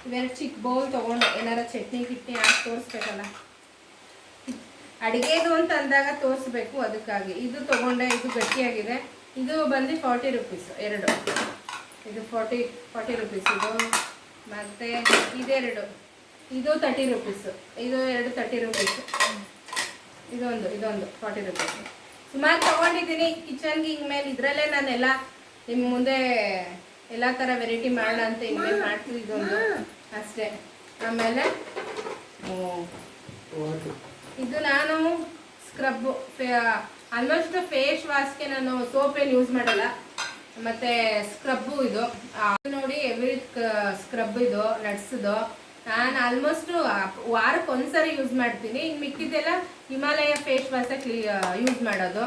ಇವೆರಡು ಚಿಕ್ಕ ಬೌಲ್ ತೊಗೊಂಡು ಏನಾರ ಚಟ್ನಿ ಗಿಟ್ನಿ ಹಾಕಿ ತೋರಿಸ್ಬೇಕಲ್ಲ, ಅಡುಗೆದು ಅಂತ ಅಂದಾಗ ತೋರಿಸ್ಬೇಕು, ಅದಕ್ಕಾಗಿ ಇದು ತೊಗೊಂಡೆ. ಇದು ಗಟ್ಟಿಯಾಗಿದೆ. ಇದು ಬಂದು 40 ರೂಪೀಸ್ ಎರಡು. ಇದು 40 ರೂಪೀಸ್ ಇದು. ಮತ್ತು ಇದೆರಡು, ಇದು 30 ರೂಪೀಸು. ಇದು ಎರಡು 30 ರೂಪೀಸು. ಇದೊಂದು 40 ರೂಪೀಸು. ಸುಮಾರು ತೊಗೊಂಡಿದ್ದೀನಿ ಕಿಚನ್ಗೆ. ಇನ್ಮೇಲೆ ಇದರಲ್ಲೇ ನಾನೆಲ್ಲ ನಿಮ್ಮ ಮುಂದೆ ಎಲ್ಲ ಥರ ವೆರೈಟಿ ಮಾಡೋಣ ಅಂತ ಇನ್ಮೇಲೆ ಮಾಡ್ತೀವಿ. ಇದೊಂದು ಅಷ್ಟೇ. ಆಮೇಲೆ ಇದು ನಾನು ಸ್ಕ್ರಬ್ಬು, ಆಲ್ಮೋಸ್ಟ್ ಫೇಸ್ ವಾಶ್ಗೆ ನಾನು ಸೋಪೇನು ಯೂಸ್ ಮಾಡಲ್ಲ. ಮತ್ತು ಸ್ಕ್ರಬ್ಬು ಇದು ನೋಡಿ, ಎವ್ರಿ ಸ್ಕ್ರಬ್ ಇದು ನಟ್ಸ್ದು. ನಾನು ಆಲ್ಮೋಸ್ಟ್ ವಾರಕ್ಕೆ ಒಂದ್ಸರಿ ಯೂಸ್ ಮಾಡ್ತೀನಿ. ಇನ್ನು ಮಿಕ್ಕಿದ್ದೆಲ್ಲ ಹಿಮಾಲಯ ಫೇಸ್ ವಾಶೇ ಯೂಸ್ ಮಾಡೋದು.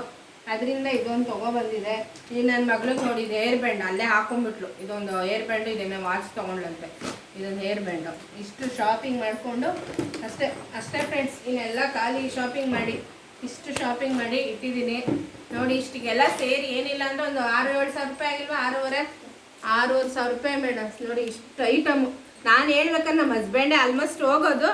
ಅದರಿಂದ ಇದೊಂದು ತೊಗೊಬಂದಿದೆ. ಈ ನನ್ನ ಮಗಳಿಗೆ ನೋಡಿ, ಇದು ಹೇರ್ ಬ್ಯಾಂಡ್ ಅಲ್ಲೇ ಹಾಕೊಂಡ್ಬಿಟ್ಲು. ಇದೊಂದು ಹೇರ್ ಬ್ಯಾಂಡು, ಇದನ್ನೇ ವಾಚ್ ತೊಗೊಂಡ್ಲಂತೆ. ಇದೊಂದು ಹೇರ್ ಬ್ಯಾಂಡು. ಇಷ್ಟು ಶಾಪಿಂಗ್ ಮಾಡಿಕೊಂಡು ಅಷ್ಟೇ ಫ್ರೆಂಡ್ಸ್. ಇನ್ನೆಲ್ಲ ಖಾಲಿ ಶಾಪಿಂಗ್ ಮಾಡಿ, ಇಷ್ಟು ಶಾಪಿಂಗ್ ಮಾಡಿ ಇಟ್ಟಿದ್ದೀನಿ ನೋಡಿ. ಇಷ್ಟಿಗೆಲ್ಲ ಸೇರಿ ಏನಿಲ್ಲ ಅಂದರೆ ಒಂದು 6-7 ಸಾವಿರ ರೂಪಾಯಿ ಆಗಿಲ್ವಾ? 6,500 ರೂಪಾಯಿ ಮೇಡಮ್ ನೋಡಿ. ಇಷ್ಟು ಐಟಮು. ನಾನು ಹೇಳ್ಬೇಕಾದ್ರೆ ನಮ್ಮ ಹಸ್ಬೆಂಡೇ ಆಲ್ಮೋಸ್ಟ್ ಹೋಗೋದು.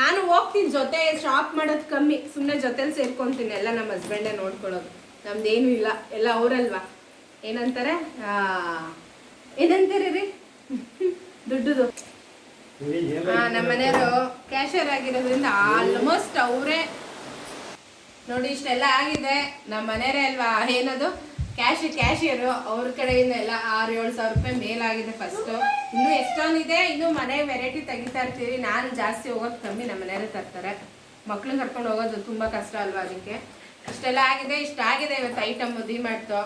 ನಾನು ಹೋಗ್ತೀನಿ ಜೊತೆ, ಶಾಪ್ ಮಾಡೋದು ಕಮ್ಮಿ, ಸುಮ್ಮನೆ ಜೊತೆಲಿ ಸೇರ್ಕೊತೀನಿ. ಎಲ್ಲ ನಮ್ಮ ಹಸ್ಬೆಂಡೇ ನೋಡ್ಕೊಳ್ಳೋದು. ನಮ್ದೇನೂ ಇಲ್ಲ, ಎಲ್ಲ ಅವರಲ್ವಾ. ಏನಂತಾರೆ ರೀ ದುಡ್ಡುದು. ನಮ್ಮ ಮನೆಯವರು ಕ್ಯಾಶಿಯರ್ ಆಗಿರೋದ್ರಿಂದ ಆಲ್ಮೋಸ್ಟ್ ಅವರೇ ನೋಡಿ. ಇಷ್ಟೆಲ್ಲ ಆಗಿದೆ. ನಮ್ಮ ಮನೆಯವರೇ ಅಲ್ವಾ ಏನದು ಕ್ಯಾಶಿಯರು. ಅವ್ರ ಕಡೆಯಿಂದ ಎಲ್ಲ 6-7 ಸಾವಿರ ರೂಪಾಯಿ ಮೇಲಾಗಿದೆ ಫಸ್ಟು. ಇನ್ನೂ ಎಷ್ಟೊಂದಿದೆ. ಇನ್ನೂ ಮನೆ ವೆರೈಟಿ ತೆಗಿತಾ ಇರ್ತೀವಿ. ನಾನು ಜಾಸ್ತಿ ಹೋಗೋದು ಕಮ್ಮಿ, ನಮ್ಮ ಮನೆಯವರೇ ತರ್ತಾರೆ. ಮಕ್ಳನ್ನ ಕರ್ಕೊಂಡು ಹೋಗೋದು ತುಂಬ ಕಷ್ಟ ಅಲ್ವಾ, ಅದಕ್ಕೆ ಇಷ್ಟೆಲ್ಲ ಆಗಿದೆ. ಇಷ್ಟಾಗಿದೆ ಇವತ್ತು ಐಟಮ್ ಮಾಡ್ತು.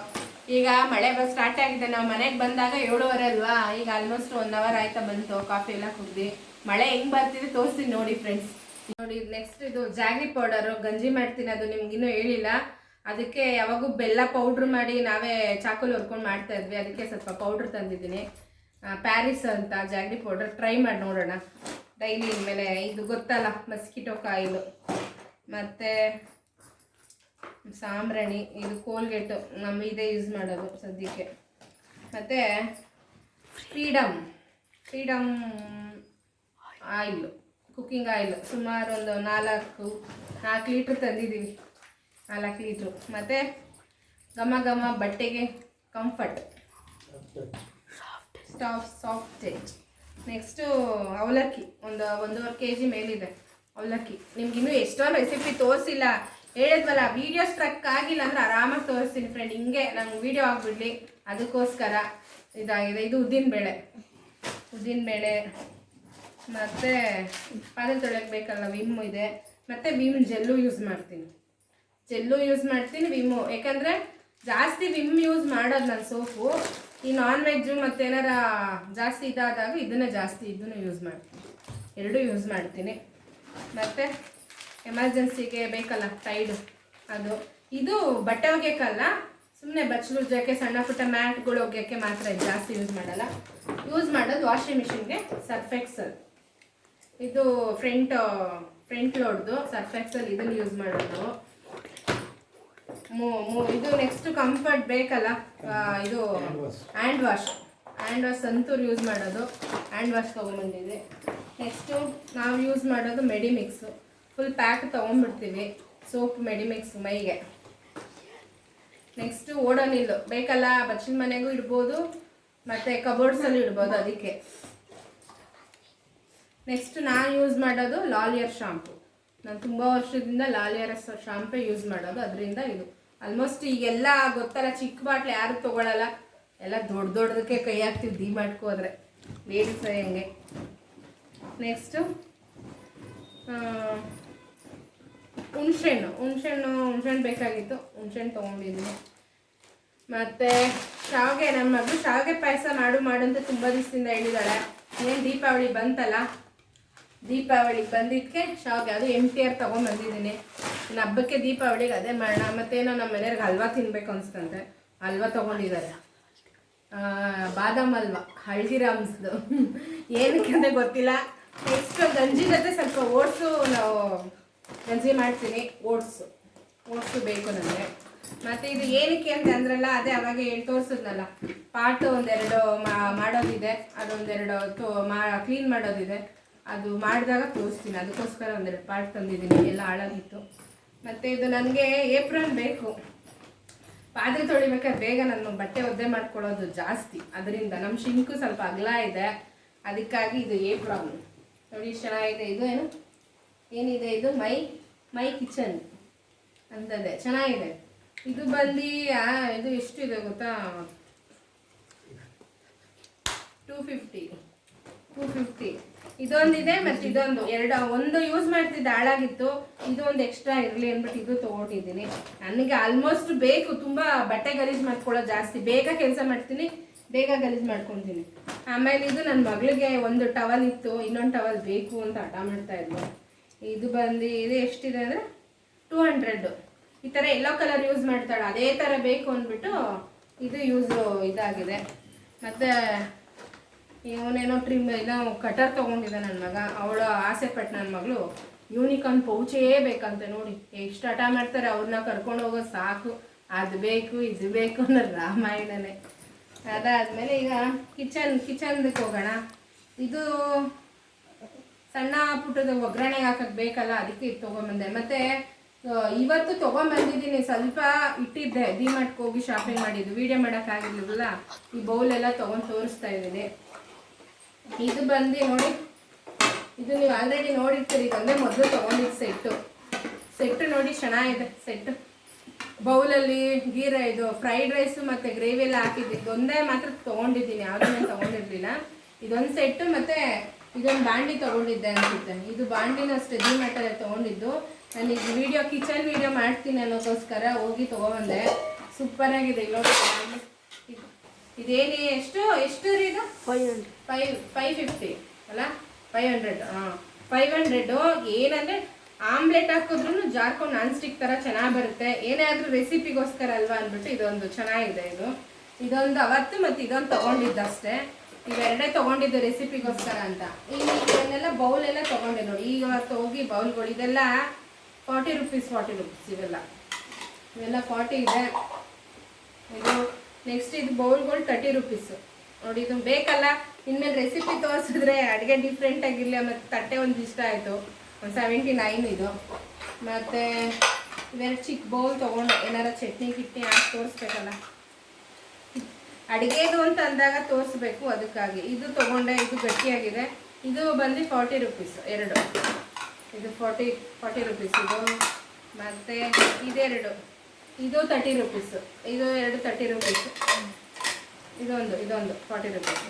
ಈಗ ಮಳೆ ಸ್ಟಾರ್ಟ್ ಆಗಿದೆ. ನಾವು ಮನೆಗೆ ಬಂದಾಗ 7:30 ಅಲ್ವಾ. ಈಗ ಆಲ್ಮೋಸ್ಟ್ 1 ಅವರ್ ಆಯ್ತಾ ಬಂತು. ಕಾಫಿ ಎಲ್ಲ ಕುಗ್ದು ಮಳೆ ಹೆಂಗೆ ಬರ್ತಿದೆ ತೋರಿಸ್ತೀನಿ ನೋಡಿ ಫ್ರೆಂಡ್ಸ್. ನೋಡಿ ನೆಕ್ಸ್ಟ್ ಇದು ಜಾಗ್ರಿ ಪೌಡರು, ಗಂಜಿ ಮಾಡ್ತೀನಿ. ಅದು ನಿಮ್ಗಿನ್ನೂ ಹೇಳಿಲ್ಲ. ಅದಕ್ಕೆ ಯಾವಾಗೂ ಬೆಲ್ಲ ಪೌಡ್ರ್ ಮಾಡಿ ನಾವೇ ಚಾಕುಲ್ ಹೊರ್ಕೊಂಡು ಮಾಡ್ತಾ ಇದ್ವಿ. ಅದಕ್ಕೆ ಸ್ವಲ್ಪ ಪೌಡ್ರ್ ತಂದಿದ್ದೀನಿ. ಪ್ಯಾರಿಸ್ ಅಂತ ಜಾಗ್ರಿ ಪೌಡರ್. ಟ್ರೈ ಮಾಡಿ ನೋಡೋಣ ಡೈಲಿ. ಇನ್ಮೇಲೆ ಇದು ಗೊತ್ತಲ್ಲ, ಮಸ್ಕಿಟೋ ಕಾಯಿಲು, ಮತ್ತು ಸಾಂಬ್ರಾಣಿ, ಇದು ಕೋಲ್ಗೇಟು ನಮ್ಮ ಇದೇ ಯೂಸ್ ಮಾಡೋದು ಸದ್ಯಕ್ಕೆ. ಮತ್ತು ಫ್ರೀಡಮ್ ಆಯಿಲು, ಕುಕ್ಕಿಂಗ್ ಆಯಿಲ್. ಸುಮಾರು ಒಂದು 4 ಲೀಟ್ರ್ ತಂದಿದ್ದೀವಿ. 4 ಲೀಟ್ರು. ಮತ್ತು ಘಮ ಬಟ್ಟೆಗೆ ಕಂಫರ್ಟ್ ಸಾಫ್ಟ್. ನೆಕ್ಸ್ಟು ಅವಲಕ್ಕಿ, ಒಂದು 1.5 kg ಮೇಲಿದೆ ಅವಲಕ್ಕಿ. ನಿಮ್ಗಿನ್ನೂ ಎಷ್ಟೊಂದು ರೆಸಿಪಿ ತೋರಿಸಿಲ್ಲ, ಹೇಳಿದ್ವಲ್ಲ. ವೀಡಿಯೋ ಸ್ಟ್ರಕ್ ಆಗಿಲ್ಲ ಅಂದರೆ ಆರಾಮಾಗಿ ತೋರಿಸ್ತೀನಿ ಫ್ರೆಂಡ್. ಹಿಂಗೆ ನಂಗೆ ವೀಡಿಯೋ ಆಗಿಬಿಡ್ಲಿ, ಅದಕ್ಕೋಸ್ಕರ ಇದಾಗಿದೆ. ಇದು ಉದ್ದಿನಬೇಳೆ. ಮತ್ತು ಪಾತ್ರೆ ತೊಳೆಯಕ್ಕೆ ಬೇಕಲ್ಲ, ವಿಮ್ ಇದೆ. ಮತ್ತು ವಿಮ್ ಜೆಲ್ಲು ಯೂಸ್ ಮಾಡ್ತೀನಿ. ವಿಮ್ಮು ಯಾಕಂದರೆ ಜಾಸ್ತಿ ವಿಮ್ ಯೂಸ್ ಮಾಡೋದು ನಾನು ಸೋಪು. ಈ ನಾನ್ ವೆಜ್ಜು ಮತ್ತು ಏನಾರ ಜಾಸ್ತಿ ಇದಾದಾಗ ಇದನ್ನು ಯೂಸ್ ಮಾಡ್ತೀನಿ. ಎರಡೂ ಯೂಸ್ ಮಾಡ್ತೀನಿ. ಮತ್ತು ಎಮರ್ಜೆನ್ಸಿಗೆ ಬೇಕಲ್ಲ ಟೈಡು, ಅದು. ಇದು ಬಟ್ಟೆ ಒಗೆಯೋಕ್ಕಲ್ಲ, ಸುಮ್ಮನೆ ಬಚ್ಚಲು ಉಜ್ಜೋಕ್ಕೆ, ಸಣ್ಣ ಪುಟ್ಟ ಮ್ಯಾಟ್ಗಳು ಒಗೆಯೋಕ್ಕೆ ಮಾತ್ರ. ಜಾಸ್ತಿ ಯೂಸ್ ಮಾಡಲ್ಲ. ಯೂಸ್ ಮಾಡೋದು ವಾಷಿಂಗ್ ಮಿಷಿನ್ಗೆ ಸರ್ಫ್ ಎಕ್ಸೆಲ್. ಇದು ಫ್ರಂಟ್ ಲೋಡ್ದು ಸರ್ಫ್ ಎಕ್ಸೆಲ್. ಇದನ್ನು ಯೂಸ್ ಮಾಡೋದು. ಇದು ನೆಕ್ಸ್ಟ್ ಕಂಫರ್ಟ್ ಬೇಕಲ್ಲ, ಇದು ಹ್ಯಾಂಡ್ ವಾಶ್ ಸಂತೂರ್ ಯೂಸ್ ಮಾಡೋದು. ಹ್ಯಾಂಡ್ ವಾಶ್ ತೊಗೊಂಬಂದಿದೆ. ನೆಕ್ಸ್ಟು ನಾವು ಯೂಸ್ ಮಾಡೋದು ಮೆಡಿಮಿಕ್ಸು. ಫುಲ್ ಪ್ಯಾಕ್ ತೊಗೊಂಡ್ಬಿಡ್ತೀವಿ ಸೋಪ್ ಮೆಡಿಮಿಕ್ಸ್ ಮೈಗೆ. ನೆಕ್ಸ್ಟು ಓಡೋನಿಲ್ಲು ಬೇಕಲ್ಲ, ಬಚ್ಚಿನ ಮನೆಗೂ ಇಡ್ಬೋದು ಮತ್ತು ಕಬೋರ್ಡ್ಸಲ್ಲೂ ಇಡ್ಬೋದು, ಅದಕ್ಕೆ. ನೆಕ್ಸ್ಟ್ ನಾನು ಯೂಸ್ ಮಾಡೋದು ಲಾಲಿಯರ್ ಶಾಂಪು. ನಾನು ತುಂಬ ವರ್ಷದಿಂದ ಲಾಲಿಯರ್ ಶಾಂಪೇ ಯೂಸ್ ಮಾಡೋದು. ಅದರಿಂದ ಇದು ಆಲ್ಮೋಸ್ಟ್ ಈಗೆಲ್ಲ ಗೊತ್ತಲ್ಲ, ಚಿಕ್ಕ ಬಾಟ್ಲು ಯಾರು ತೊಗೊಳಲ್ಲ, ಎಲ್ಲ ದೊಡ್ಡದಕ್ಕೆ ಕೈ ಹಾಕ್ತೀವಿ ಡಿಮಾರ್ಟ್ಗೆ ಹೋದರೆ. ಲೇಡೀಸ್ ಹಂಗೆ. ನೆಕ್ಸ್ಟು ಹುಣ್ಸೆಹಣ್ಣು ಬೇಕಾಗಿತ್ತು, ಹುಣ್ಸೆಹಣ್ಣು ತೊಗೊಂಡಿದ್ದೀನಿ. ಮತ್ತು ಶಾವಿಗೆ, ನನ್ನ ಮಗಳು ಶಾವಿಗೆ ಪಾಯಸ ಮಾಡು ಅಂತ ತುಂಬ ದಿವಸದಿಂದ ಹೇಳಿದಾಳೆ. ಏನು ದೀಪಾವಳಿ ಬಂತಲ್ಲ, ದೀಪಾವಳಿಗೆ ಬಂದಿದ್ದಕ್ಕೆ ಶಾವಿಗೆ ಅದು MTR ತೊಗೊಂಬಂದಿದ್ದೀನಿ. ಇನ್ನು ಹಬ್ಬಕ್ಕೆ ದೀಪಾವಳಿಗೆ ಅದೇ ಮಾಡೋಣ. ಮತ್ತೇನೋ ನಮ್ಮ ಮನೆಯವ್ರಿಗೆ ಹಲ್ವಾ ತಿನ್ನಬೇಕು ಅನಿಸ್ತಂತೆ, ಹಲ್ವಾ ತೊಗೊಂಡಿದ್ದಾರೆ. ಬಾದಾಮ್ ಹಲ್ವಾ ಹಲ್ದಿರಾಮ್ಸ್ದು. ಏನಕ್ಕೆ ಅಂತ ಗೊತ್ತಿಲ್ಲ. ನೆಕ್ಸ್ಟ್ ಗಂಜಿ ಜೊತೆ ಸ್ವಲ್ಪ ಓಟ್ಸು ನಾವು ಗಂಜಿ ಮಾಡ್ತೀನಿ. ಓಟ್ಸು ಬೇಕು ನನಗೆ. ಮತ್ತು ಇದು ಏನಕ್ಕೆ ಅಂತ ಅಂದ್ರಲ್ಲ, ಅದೇ ಅವಾಗ ತೋರಿಸಿದ್ನಲ್ಲ, ಪಾಟು ಒಂದೆರಡು ಮಾಡೋದಿದೆ, ಅದೊಂದೆರಡು ಕ್ಲೀನ್ ಮಾಡೋದಿದೆ. ಅದು ಮಾಡಿದಾಗ ತೋರಿಸ್ತೀನಿ. ಅದಕ್ಕೋಸ್ಕರ ಒಂದೆರಡು ಪಾರ್ಟ್ ತಂದಿದ್ದೀನಿ, ಎಲ್ಲ ಹಾಳಾಗಿತ್ತು. ಮತ್ತು ಇದು ನನಗೆ ಏಪ್ರನ್ ಬೇಕು. ಪಾತ್ರೆ ತೊಳಿಬೇಕಾದ್ರೆ ಬೇಗ ನಾನು ಬಟ್ಟೆ ಒದ್ದೆ ಮಾಡ್ಕೊಳ್ಳೋದು ಜಾಸ್ತಿ, ಅದರಿಂದ ನಮ್ಮ ಶಿಂಕು ಸ್ವಲ್ಪ ಅಗಲ ಇದೆ, ಅದಕ್ಕಾಗಿ ಇದು ಏಪ್ರಾನ್ ನೋಡಿ ಚೆನ್ನಾಗಿದೆ. ಇದು ಏನಿದೆ ಇದು ಮೈ ಕಿಚನ್ ಅಂತದೆ, ಚೆನ್ನಾಗಿದೆ. ಇದು ಬಂದು ಇದು ಎಷ್ಟು ಇದೆ ಗೊತ್ತಾ, 250. ಇದೊಂದಿದೆ ಮತ್ತು ಇದೊಂದು ಒಂದು ಯೂಸ್ ಮಾಡ್ತಿದ್ದೆ, ಹಾಳಾಗಿತ್ತು. ಇದು ಒಂದು ಎಕ್ಸ್ಟ್ರಾ ಇರಲಿ ಅಂದ್ಬಿಟ್ಟು ಇದು ತೊಗೊಂಡಿದ್ದೀನಿ. ನನಗೆ ಆಲ್ಮೋಸ್ಟ್ ಬೇಕು, ತುಂಬ ಬಟ್ಟೆ ಗಲೀಜು ಮಾಡ್ಕೊಳ್ಳೋದು ಜಾಸ್ತಿ. ಬೇಗ ಕೆಲಸ ಮಾಡ್ತೀನಿ, ಬೇಗ ಗಲೀಜು ಮಾಡ್ಕೊತೀನಿ. ಆಮೇಲೆ ಇದು ನನ್ನ ಮಗಳಿಗೆ ಒಂದು ಟವಲ್ ಇತ್ತು, ಇನ್ನೊಂದು ಟವಲ್ ಬೇಕು ಅಂತ ಹಠ ಮಾಡ್ತಾ ಇದ್ಲು. ಇದು ಬಂದು ಇದು ಎಷ್ಟಿದೆ ಅಂದರೆ 200. ಈ ಥರ ಯೆಲ್ಲೋ ಕಲರ್ ಯೂಸ್ ಮಾಡ್ತಾಳೆ, ಅದೇ ಥರ ಬೇಕು ಅಂದ್ಬಿಟ್ಟು ಇದು ಇದಾಗಿದೆ. ಮತ್ತು ಇವನೇನೋ ಏನೋ ಕಟರ್ ತೊಗೊಂಡಿದ್ದೆ ನನ್ನ ಮಗ. ಅವಳು ಆಸೆ ಪಟ್ಟು ನನ್ನ ಮಗಳು ಯೂನಿಕಾರ್ನ್ ಪೌಚೇ ಬೇಕಂತೆ. ನೋಡಿ ಎಷ್ಟು ಹಠ ಮಾಡ್ತಾರೆ, ಅವ್ರನ್ನ ಕರ್ಕೊಂಡು ಹೋಗೋದು ಸಾಕು, ಅದು ಬೇಕು ಇದು ಬೇಕು ಅನ್ನೋ ರಾಮಾಯಣನೇ. ಅದಾದಮೇಲೆ ಈಗ ಕಿಚನ್ದಕ್ಕೆ ಹೋಗೋಣ. ಇದು ಸಣ್ಣ ಪುಟ್ಟದ ಒಗ್ಗರಣೆಗೆ ಹಾಕಕ್ಕೆ ಬೇಕಲ್ಲ, ಅದಕ್ಕೆ ಇದು ತೊಗೊಂಬಂದೆ. ಮತ್ತು ಇವತ್ತು ತೊಗೊಂಬಂದಿದ್ದೀನಿ, ಸ್ವಲ್ಪ ಇಟ್ಟಿದ್ದೆ, ಡಿಮಾರ್ಟ್ಗೆ ಹೋಗಿ ಶಾಪಿಂಗ್ ಮಾಡಿದ್ದು, ವೀಡಿಯೋ ಮಾಡೋಕ್ಕಾಗಿರ್ಲಿಲ್ಲ. ಈ ಬೌಲೆಲ್ಲ ತೊಗೊಂಡು ತೋರಿಸ್ತಾ ಇದ್ದೀನಿ. ಇದು ಬಂದು ನೋಡಿ, ಇದು ನೀವು ಆಲ್ರೆಡಿ ನೋಡಿರ್ತೀರಿ. ಇದೊಂದೇ ಮೊದಲು ತೊಗೊಂಡಿದ್ದು ಸೆಟ್ಟು ನೋಡಿ, ಚೆನ್ನಾಗಿದೆ ಸೆಟ್ಟು. ಬೌಲಲ್ಲಿ ಇದು ಫ್ರೈಡ್ ರೈಸು ಮತ್ತು ಗ್ರೇವಿ ಎಲ್ಲ ಹಾಕಿದ್ದು, ಇದೊಂದೇ ಮಾತ್ರ ತೊಗೊಂಡಿದ್ದೀನಿ, ಯಾವುದನ್ನೇ ತೊಗೊಂಡಿರಲಿಲ್ಲ. ಇದೊಂದು ಸೆಟ್ಟು ಮತ್ತು ಇದೊಂದು ಬಾಂಡಿ ತೊಗೊಂಡಿದ್ದೆ ಅನಿಸುತ್ತೆ. ಇದು ಬಾಂಡಿನ ಅಷ್ಟೇ ಡಿಮಾರ್ಟಲ್ಲಿ ತೊಗೊಂಡಿದ್ದು. ನಾನು ಈಗ ಕಿಚನ್ ವೀಡಿಯೋ ಮಾಡ್ತೀನಿ ಅನ್ನೋಕ್ಕೋಸ್ಕರ ಹೋಗಿ ತೊಗೊಬಂದೆ. ಸೂಪರಾಗಿದೆ. ಇವಾಗ ಇದೇನು ಎಷ್ಟು ರೀ ಇದು? 550 ಅಲ್ಲ, 500. 500. ಏನಂದರೆ ಆಮ್ಲೆಟ್ ಹಾಕಿದ್ರೂ ಜಾರ್ಕೊಂಡು ನಾನ್ ಸ್ಟಿಕ್ ಥರ ಚೆನ್ನಾಗಿ ಬರುತ್ತೆ. ಏನಾದರೂ ರೆಸಿಪಿಗೋಸ್ಕರ ಅಲ್ವಾ ಅಂದ್ಬಿಟ್ಟು ಇದೊಂದು ಚೆನ್ನಾಗಿದೆ. ಇದೊಂದು ಅವತ್ತು ಮತ್ತು ಇದೊಂದು ತೊಗೊಂಡಿದ್ದಷ್ಟೇ. ಇವೆರಡೇ ತೊಗೊಂಡಿದ್ದು ರೆಸಿಪಿಗೋಸ್ಕರ ಅಂತ. ಇದನ್ನೆಲ್ಲ ಬೌಲೆಲ್ಲ ತೊಗೊಂಡೆ ನೋಡಿ. ಈಗ ಅವತ್ತು ಹೋಗಿ ಬೌಲ್ಗಳು ಇದೆಲ್ಲ 40 ರೂಪೀಸ್ ಇವೆಲ್ಲ 40 ಇದೆ. ಇದು ನೆಕ್ಸ್ಟ್ ಇದು ಬೌಲ್ಗಳು 30 ರೂಪೀಸು ನೋಡಿ. ಇದು ಬೇಕಲ್ಲ, ಇನ್ಮೇಲೆ ರೆಸಿಪಿ ತೋರಿಸಿದ್ರೆ ಅಡುಗೆ ಡಿಫ್ರೆಂಟ್ ಆಗಿರಲಿ. ಮತ್ತು ತಟ್ಟೆ ಒಂದು ಇಷ್ಟ ಆಯಿತು, ಒಂದು 79 ಇದು. ಮತ್ತು ಇವೆರಡು ಚಿಕ್ಕ ಬೌಲ್ ತೊಗೊಂಡು ಏನಾರ ಚಟ್ನಿ ಕಿಟ್ನಿ ಹಾಕಿ ತೋರಿಸ್ಬೇಕಲ್ಲ, ಅಡುಗೆದು ಅಂತ ಅಂದಾಗ ತೋರಿಸ್ಬೇಕು, ಅದಕ್ಕಾಗಿ ಇದು ತೊಗೊಂಡೆ. ಇದು ಗಟ್ಟಿಯಾಗಿದೆ. ಇದು ಬಂದು 40 ರೂಪೀಸ್ ಎರಡು. ಇದು 40 ರೂಪೀಸ್ ಇದು. ಮತ್ತು ಇದೆರಡು, ಇದು 30 ರೂಪೀಸು. ಇದು ಎರಡು 30 ರೂಪೀಸು. ಇದೊಂದು 40 ರೂಪೀಸ್.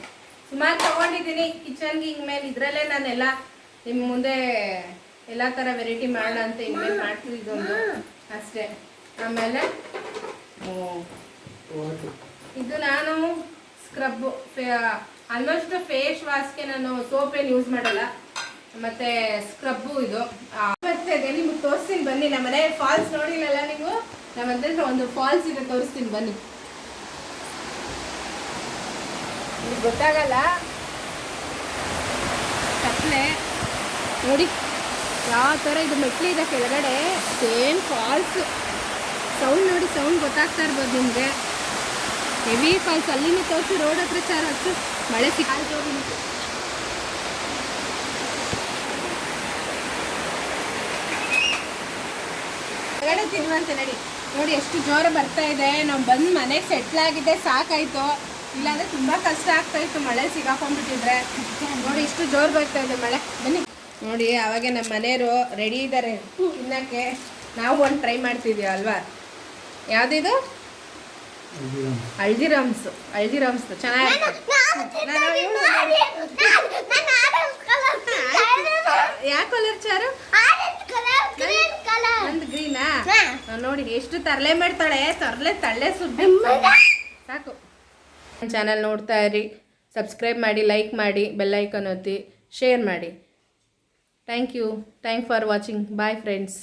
ಸುಮಾರು ತೊಗೊಂಡಿದ್ದೀನಿ ಕಿಚನ್ಗೆ. ಹಿಂಗೆ ಇದರಲ್ಲೇ ನಾನೆಲ್ಲ ನಿಮ್ಮ ಮುಂದೆ ಎಲ್ಲ ಥರ ವೆರೈಟಿ ಮಾಡೋಣ ಅಂತ ಇನ್ಮೇಲೆ ಮಾಡ್ತೀವಿ. ಇದೊಂದು ಅಷ್ಟೇ. ಆಮೇಲೆ ಇದು ನಾನು ಸ್ಕ್ರಬ್ಬು, ಆಲ್ಮೋಸ್ಟ್ ಫೇಸ್ ವಾಶ್ಗೆ ನಾನು ಸೋಪೇನು ಯೂಸ್ ಮಾಡಲ್ಲ. ಮತ್ತು ಸ್ಕ್ರಬ್ಬು ಇದು ಬರ್ತಿದೆ. ನಿಮ್ಗೆ ತೋರಿಸ್ತೀನಿ ಬನ್ನಿ. ನಮ್ಮ ಮನೆ ಫಾಲ್ಸ್ ನೋಡಿಲ್ಲಲ್ಲ ನೀವು, ನಮ್ಮ ಹತ್ರ ಒಂದು ಫಾಲ್ಸ್ ಇದೆ, ತೋರಿಸ್ತೀನಿ ಬನ್ನಿ. ನಿಮ್ಗೆ ಗೊತ್ತಾಗಲ್ಲ, ಕತ್ಲೆ ನೋಡಿ ಯಾವ ಥರ ಇದು ಮೆಟ್ಲಿದೆ ಕೆಳಗಡೆ, ಸೇಮ್ ಫಾಲ್ಸ್. ಸೌಂಡ್ ನೋಡಿ, ಸೌಂಡ್ ಗೊತ್ತಾಗ್ತಾ ಇರ್ಬೋದು ನಿಮಗೆ. Heavy falls. ಅಲ್ಲಿನೂ ತೋರಿಸಿ, ರೋಡ್ ಹತ್ರ ಹಚ್ಚು ಮಳೆ ಸಿಕ್ಕೋಗಿ ಕೆಳಗಡೆ ತಿನ್ನುವಂತೆ ನಡಿ. ನೋಡಿ ಎಷ್ಟು ಜೋರು ಬರ್ತಾ ಇದೆ. ನಾವು ಬಂದು ಮನೆಗೆ ಸೆಟ್ಲ್ ಆಗಿದೆ, ಸಾಕಾಯಿತು. ಇಲ್ಲಾಂದರೆ ತುಂಬ ಕಷ್ಟ ಆಗ್ತಾಯಿತ್ತು ಮಳೆ ಸಿಗಾಕೊಂಡ್ಬಿಟ್ಟಿದ್ರೆ. ನೋಡಿ ಇಷ್ಟು ಜೋರು ಬರ್ತಾ ಇದೆ ಮಳೆ. ಬನ್ನಿ ನೋಡಿ, ಅವಾಗ ನಮ್ಮ ಮನೆಯವರು ರೆಡಿ ಇದ್ದಾರೆ ತಿನ್ನೋಕ್ಕೆ. ನಾವು ಒಂದು ಟ್ರೈ ಮಾಡ್ತಿದ್ದೀವಿ ಅಲ್ವಾ. ಯಾವುದಿದು ಹಳ್ದಿರಾಮ್ಸ್ ಚೆನ್ನಾಗಿ ಯಾವ ಕಲರ್ ಚಾರು ನಂದು ಗ್ರೀನಾ ನೋಡಿ ಎಷ್ಟು ತರಲೆ ಮಾಡ್ತಾಳೆ ತಳ್ಳೆ ಸುದ್ದಿ ಸಾಕು. ನನ್ನ ಚಾನಲ್ ನೋಡ್ತಾ ಇರಿ, ಸಬ್ಸ್ಕ್ರೈಬ್ ಮಾಡಿ, ಲೈಕ್ ಮಾಡಿ, ಬೆಲ್ ಐಕಾನ್ ಒತ್ತಿ, ಶೇರ್ ಮಾಡಿ. Thank you for watching. Bye friends.